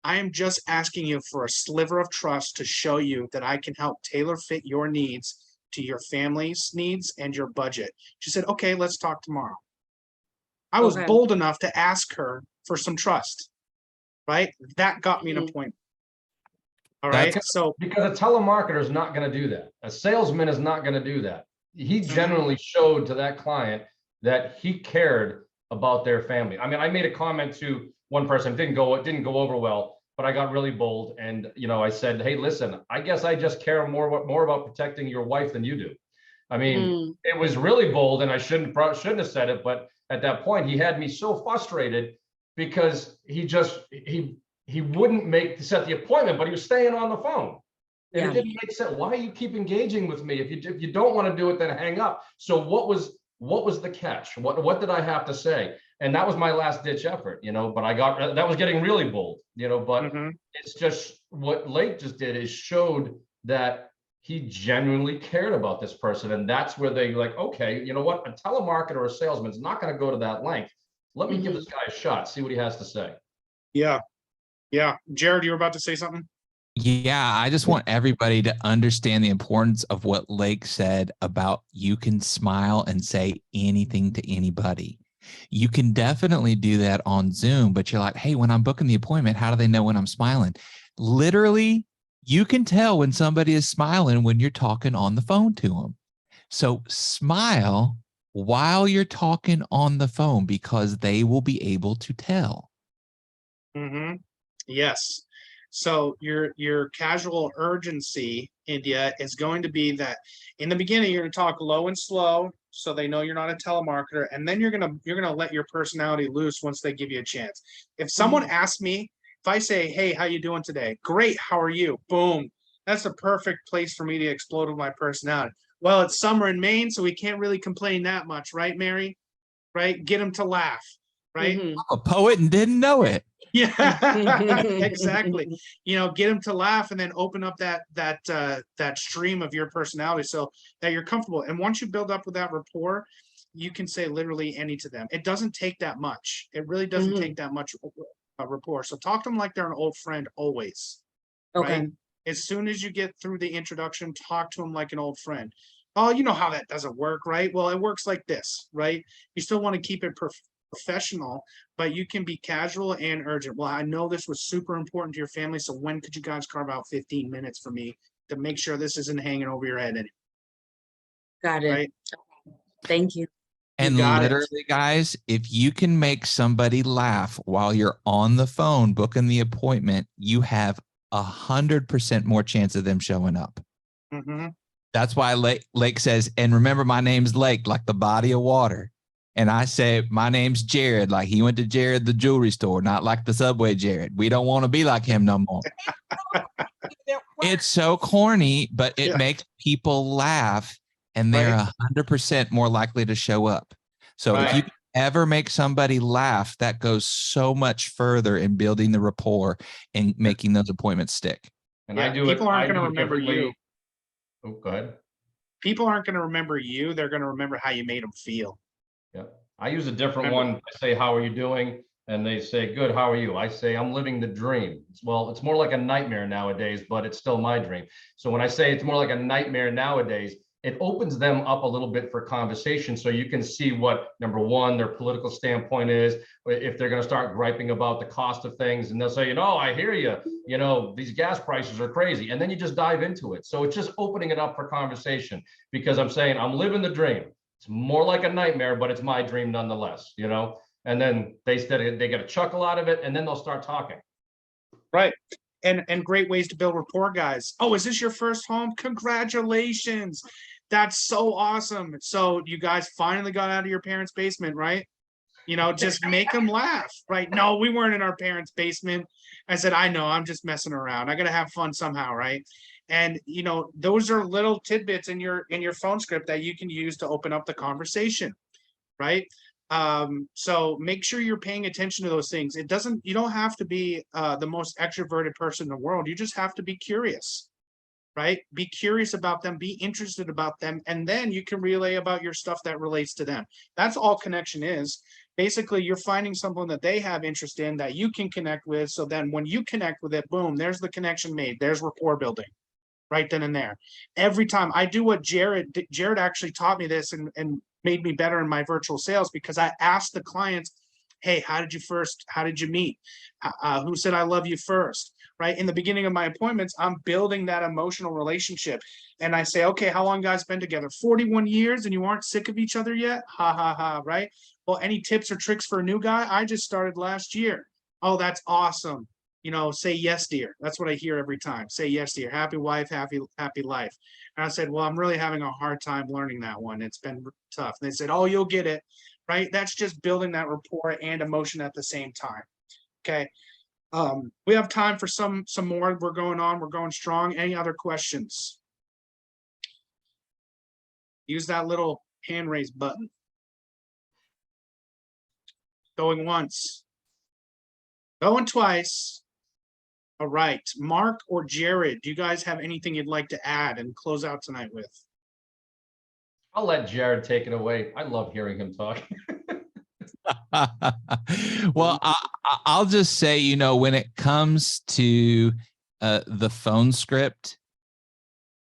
I am just asking you for a sliver of trust to show you that I can help tailor fit your needs to your family's needs and your budget. She said, okay, let's talk tomorrow. I was
Okay.
bold enough to ask her for some trust, right? That got me an
Mhm.
appointment. All right,
Because-
so
Because a telemarketer is not going to do that. A salesman is not going to do that. He
Mhm.
generally showed to that client that he cared about their family. I mean, I made a comment to one person, it didn't go over well, but I got really bold. And, I said, hey, listen, I guess I just care more about protecting your wife than you do. I mean, it was really bold and I shouldn't have said it, but at that point he had me so frustrated because he wouldn't set the appointment, but he was staying on the phone. And it didn't make sense. Why you keep engaging with me? If you don't want to do it, then hang up. So what was the catch? What did I have to say? And that was my last ditch effort, but that was getting really bold, but
Mhm.
it's just what Lake just did is showed that he genuinely cared about this person. And that's where they like, okay, you know what? A telemarketer or a salesman is not going to go to that length. Let me give this guy a shot, see what he has to say.
yeah. Jared, you were about to say something?
Yeah, I just want everybody to understand the importance of what Lake said about you can smile and say anything to anybody. You can definitely do that on Zoom, but you're like, hey, when I'm booking the appointment, how do they know when I'm smiling? Literally, you can tell when somebody is smiling when you're talking on the phone to them. So smile while you're talking on the phone because they will be able to tell.
Mm-hmm. Yes. So your casual urgency, India, is going to be that in the beginning you're going to talk low and slow, so they know you're not a telemarketer, and then you're gonna let your personality loose once they give you a chance. If someone asks me, if I say, "Hey, how you doing today?" "Great, how are you?" Boom, that's the perfect place for me to explode with my personality. Well, it's summer in Maine, so we can't really complain that much, right, Mary? Right? Get them to laugh, right?
Mhm.
I'm a poet and didn't know it.
Yeah, exactly. Get them to laugh and then open up that stream of your personality so that you're comfortable. And once you build up with that rapport, you can say literally any to them. It doesn't take that much. It really doesn't take that much rapport. So talk to them like they're an old friend always,
Okay.
right? As soon as you get through the introduction, talk to them like an old friend. Oh, you know how that doesn't work, right? Well, it works like this, right? You still want to keep it professional, but you can be casual and urgent. Well, I know this was super important to your family, so when could you guys carve out 15 minutes for me to make sure this isn't hanging over your head?
Got it.
Right?
Thank you.
And
got it.
literally, guys, if you can make somebody laugh while you're on the phone booking the appointment, you have 100% more chance of them showing up.
Mm-hmm.
That's why Lake says, and remember, my name's Lake, like the body of water. And I say, my name's Jared, like he went to Jared, the jewelry store, not like the Subway Jared. We don't want to be like him no more. It's so corny, but it makes people laugh and they're 100% more likely to show up. So if you ever make somebody laugh, that goes so much further in building the rapport and making those appointments stick.
And I do it.
People aren't
I
going to
do it
remember
differently.
you.
Oh, go ahead.
People aren't going to remember you. They're going to remember how you made them feel.
Yeah. I use a different one. I say, how are you doing? And they say, good, how are you? I say, I'm living the dream. Well, it's more like a nightmare nowadays, but it's still my dream. So when I say it's more like a nightmare nowadays, it opens them up a little bit for conversation. So you can see what, number one, their political standpoint is, if they're going to start griping about the cost of things, and they'll say, I hear you, these gas prices are crazy. And then you just dive into it. So it's just opening it up for conversation because I'm saying I'm living the dream. It's more like a nightmare, but it's my dream nonetheless, and then they get a chuckle out of it, and then they'll start talking.
Right. And great ways to build rapport, guys. Oh, is this your first home? Congratulations. That's so awesome. So you guys finally got out of your parents' basement, right? Just make them laugh, right? No, we weren't in our parents' basement. I said, I know, I'm just messing around. I got to have fun somehow, right? And those are little tidbits in your phone script that you can use to open up the conversation, right? So make sure you're paying attention to those things. You don't have to be the most extroverted person in the world. You just have to be curious, right? Be curious about them, be interested about them, and then you can relay about your stuff that relates to them. That's all connection is. Basically, you're finding someone that they have interest in that you can connect with. So then when you connect with it, boom, there's the connection made. There's rapport building right then and there. Every time I do what Jared actually taught me this and made me better in my virtual sales, because I asked the clients, hey, how did you meet? Who said I love you first? Right? In the beginning of my appointments, I'm building that emotional relationship. And I say, okay, how long you guys been together? 41 years and you aren't sick of each other yet? Ha ha ha, right? Well, any tips or tricks for a new guy? I just started last year. Oh, that's awesome. You know, say yes, dear. That's what I hear every time. Say yes, dear. Happy wife, happy life. And I said, well, I'm really having a hard time learning that one. It's been tough. And they said, oh, you'll get it. Right? That's just building that rapport and emotion at the same time. Okay. We have time for some more. We're going strong. Any other questions? Use that little hand raise button. Going once. Going twice. All right. Mark or Jared, do you guys have anything you'd like to add and close out tonight with?
I'll let Jared take it away. I love hearing him talk.
Well, I'll just say, you know, when it comes to the phone script,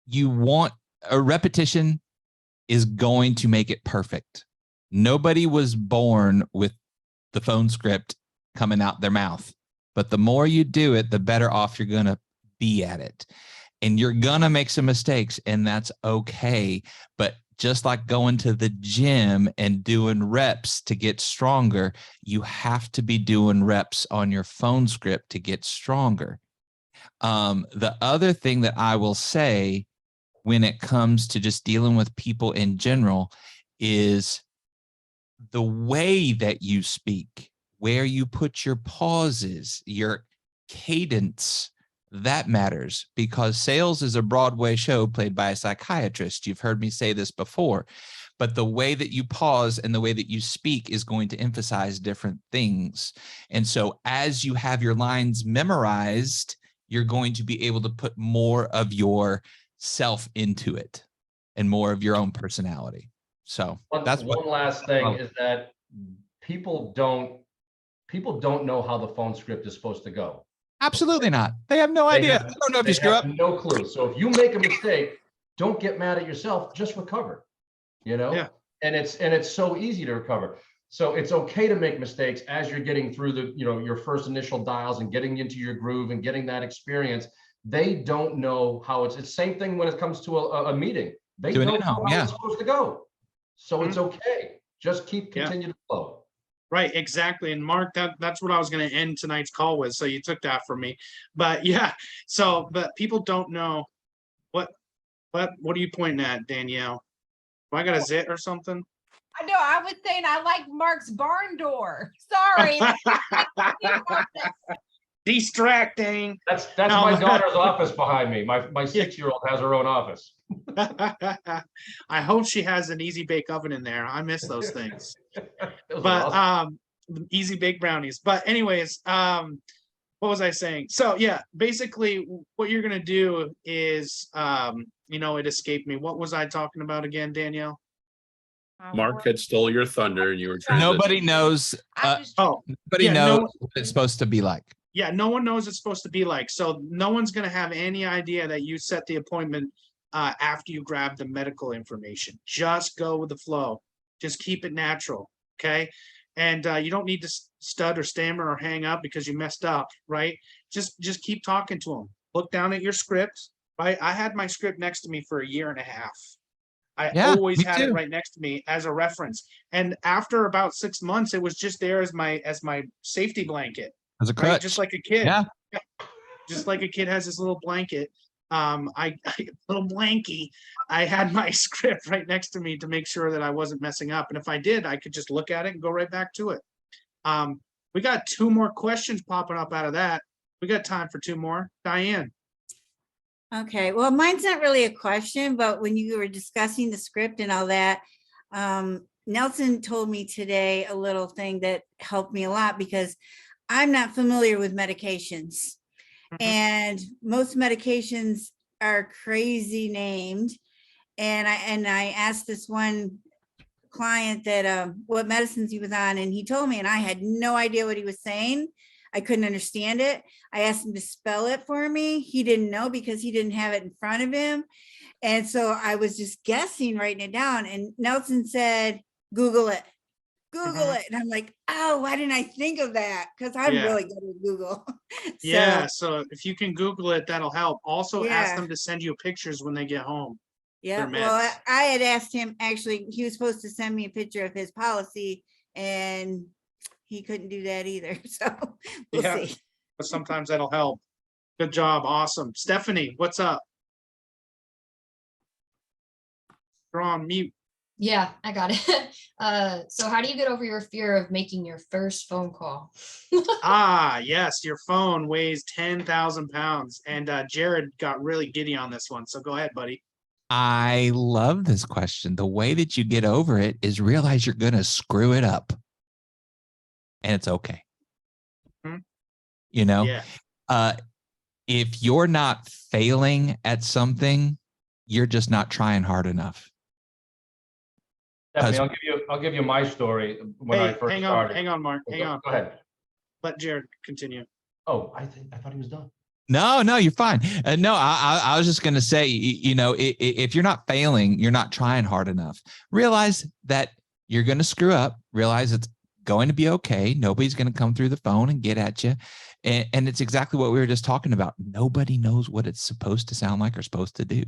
you want a repetition is going to make it perfect. Nobody was born with the phone script coming out their mouth, but the more you do it, the better off you're going to be at it. And you're going to make some mistakes, and that's okay. But just like going to the gym and doing reps to get stronger, you have to be doing reps on your phone script to get stronger. The other thing that I will say when it comes to just dealing with people in general is the way that you speak, where you put your pauses, your cadence. That matters, because sales is a Broadway show played by a psychiatrist. You've heard me say this before, but the way that you pause and the way that you speak is going to emphasize different things. And so as you have your lines memorized, you're going to be able to put more of your self into it and more of your own personality. So that's
one last thing is that people don't know how the phone script is supposed to go.
Absolutely not. They have no idea. I don't know if you screw up.
No clue. So if you make a mistake, don't get mad at yourself. Just recover. You know.
Yeah.
And it's so easy to recover. So it's okay to make mistakes as you're getting through the your first initial dials and getting into your groove and getting that experience. They don't know how it's the same thing when it comes to a meeting. They don't know how it's supposed to go. So it's okay. Just continue to flow.
Right, exactly. And Mark, that's what I was going to end tonight's call with. So you took that from me. But yeah, but people don't know what are you pointing at, Danielle? Do I got a zit or something?
I know. I was saying I like Mark's barn door. Sorry.
Distracting.
That's my daughter's office behind me. My 6-year-old has her own office.
I hope she has an easy bake oven in there. I miss those things.
But
awesome. Easy bake brownies. But anyways, what was I saying? So yeah, basically what you're gonna do is it escaped me. What was I talking about again, Danielle?
Mark had stole your thunder and you were trying
Nobody knows. Nobody knows what it's supposed to be like.
Yeah, no one knows it's supposed to be like. So no one's going to have any idea that you set the appointment after you grab the medical information. Just go with the flow. Just keep it natural, okay? And you don't need to stud or stammer or hang up because you messed up, right? Just keep talking to them. Look down at your script, right? I had my script next to me for 1.5 years. I always had it right next to me as a reference. And after about 6 months, it was just there as my safety blanket.
As a crutch.
Right? Just like a kid.
Yeah.
Just like a kid has his little blanket. Little blankie. I had my script right next to me to make sure that I wasn't messing up. And if I did, I could just look at it and go right back to it. We got 2 more questions popping up out of that. We got time for 2 more. Diane.
Okay, well, mine's not really a question, but when you were discussing the script and all that, Nelson told me today a little thing that helped me a lot because I'm not familiar with medications. And most medications are crazy named. And I asked this one client that what medicines he was on, and he told me, and I had no idea what he was saying. I couldn't understand it. I asked him to spell it for me. He didn't know because he didn't have it in front of him. And so I was just guessing, writing it down. And Nelson said, Google it. Google it. And I'm like, oh, why didn't I think of that? Because I'm really good at Google.
So if you can Google it, that'll help. Also ask them to send you pictures when they get home.
Yeah, well, I had asked him, actually, he was supposed to send me a picture of his policy, and he couldn't do that either. So we'll see.
But sometimes that'll help. Good job. Awesome. Stephanie, what's up? You're on mute.
Yeah, I got it. So how do you get over your fear of making your first phone call?
Yes, your phone weighs 10,000 pounds. And Jared got really giddy on this one. So go ahead, buddy.
I love this question. The way that you get over it is realize you're going to screw it up. And it's okay. You know, if you're not failing at something, you're just not trying hard enough.
Stephanie, I'll give you my story when I first started.
Hang on, Mark. Hang on.
Go ahead.
Let Jared continue.
Oh, I thought he was done.
No, you're fine. No, I was just going to say, you know, if you're not failing, you're not trying hard enough. Realize that you're going to screw up. Realize it's going to be okay. Nobody's going to come through the phone and get at you. And it's exactly what we were just talking about. Nobody knows what it's supposed to sound like or supposed to do.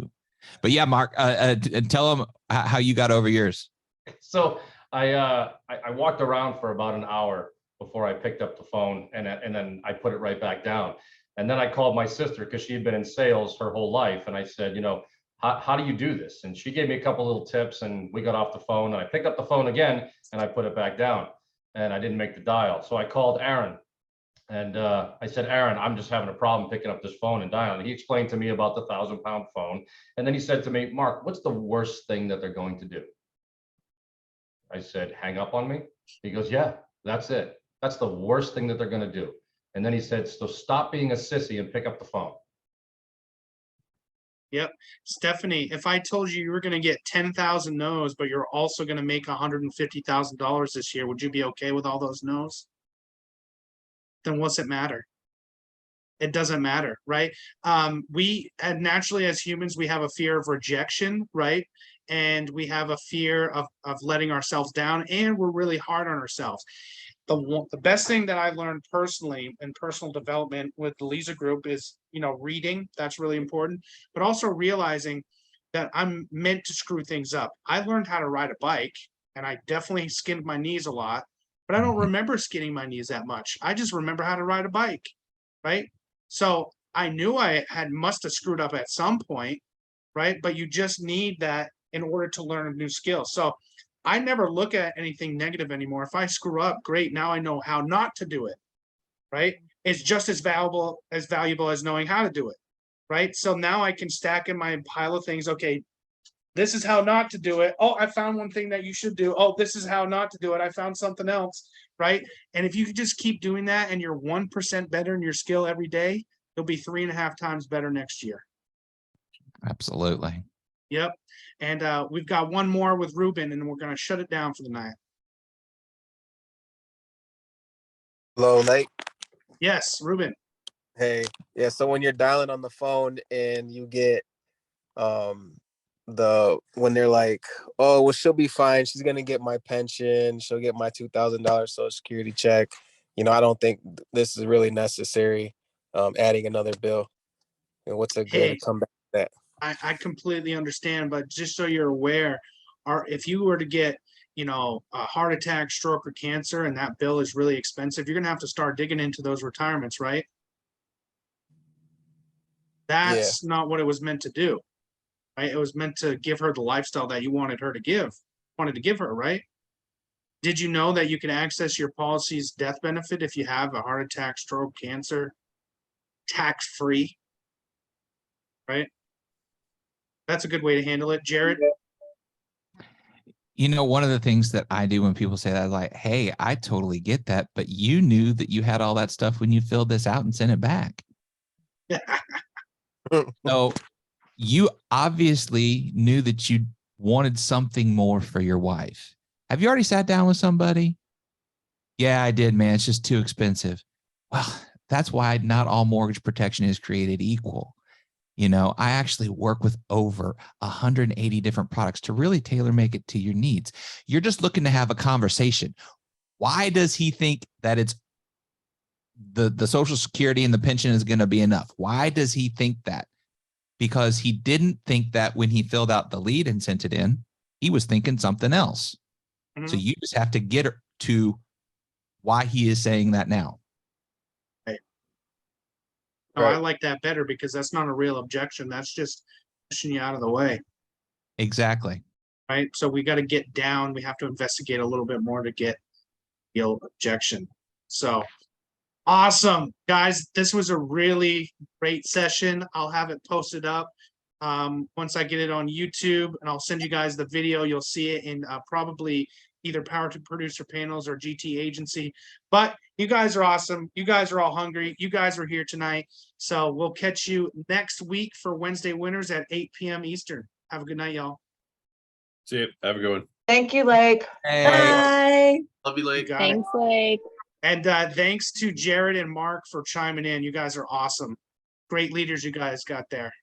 But yeah, Mark, tell them how you got over yours.
So I walked around for about an hour before I picked up the phone, and then I put it right back down. And then I called my sister because she had been in sales her whole life. And I said, you know, how do you do this? And she gave me a couple little tips, and we got off the phone, and I picked up the phone again and I put it back down, and I didn't make the dial. So I called Aaron, and I said, Aaron, I'm just having a problem picking up this phone and dialing. And he explained to me about the 1,000-pound phone. And then he said to me, Mark, what's the worst thing that they're going to do? I said, hang up on me? He goes, yeah, that's it. That's the worst thing that they're going to do. And then he said, so stop being a sissy and pick up the phone.
Yep. Stephanie, if I told you were going to get 10,000 no's, but you're also going to make $150,000 this year, would you be okay with all those no's? Then what's it matter? It doesn't matter, right? We naturally, as humans, we have a fear of rejection, right? And we have a fear of letting ourselves down, and we're really hard on ourselves. The best thing that I learned personally in personal development with the Lisa group is, you know, reading. That's really important, but also realizing that I'm meant to screw things up. I learned how to ride a bike, and I definitely skinned my knees a lot, but I don't remember skinning my knees that much. I just remember how to ride a bike, right? So I knew I must have screwed up at some point, right? But you just need that in order to learn a new skill. So I never look at anything negative anymore. If I screw up, great. Now I know how not to do it, right? It's just as valuable as knowing how to do it, right? So now I can stack in my pile of things. Okay, this is how not to do it. Oh, I found one thing that you should do. Oh, this is how not to do it. I found something else, right? And if you could just keep doing that and you're 1% better in your skill every day, you'll be 3.5 times better next year.
Absolutely.
Yep. And we've got one more with Ruben, and we're going to shut it down for the night.
Hello, Nate.
Yes, Ruben.
Hey, yeah. So when you're dialing on the phone and you get when they're like, oh, well, she'll be fine. She's gonna get my pension. She'll get my $2,000 Social Security check. You know, I don't think this is really necessary. Adding another bill. And what's a good comeback to that?
I completely understand, but just so you're aware, if you were to get, you know, a heart attack, stroke, or cancer, and that bill is really expensive, you're gonna have to start digging into those retirements, right? That's not what it was meant to do, right? It was meant to give her the lifestyle that you wanted to give her, right? Did you know that you can access your policy's death benefit if you have a heart attack, stroke, cancer, tax-free, right? That's a good way to handle it. Jared?
You know, one of the things that I do when people say that, like, hey, I totally get that, but you knew that you had all that stuff when you filled this out and sent it back. So you obviously knew that you wanted something more for your wife. Have you already sat down with somebody? Yeah, I did, man. It's just too expensive. Well, that's why not all mortgage protection is created equal. You know, I actually work with over 180 different products to really tailor make it to your needs. You're just looking to have a conversation. Why does he think that it's the Social Security and the pension is going to be enough? Why does he think that? Because he didn't think that when he filled out the lead and sent it in, he was thinking something else. So you just have to get to why he is saying that now.
Right. Oh, I like that better because that's not a real objection. That's just pushing you out of the way.
Exactly.
Right. So we got to get down. We have to investigate a little bit more to get the objection. So awesome, guys. This was a really great session. I'll have it posted up once I get it on YouTube, and I'll send you guys the video. You'll see it in probably either Power to Producer Panels or GT Agency. But you guys are awesome. You guys are all hungry. You guys were here tonight. So we'll catch you next week for Wednesday Winners at 8 p.m. Eastern. Have a good night, y'all.
See you. Have a good one.
Thank you, Lake.
Bye.
Love you, Lake.
Thanks, Lake.
And thanks to Jared and Mark for chiming in. You guys are awesome. Great leaders you guys got there.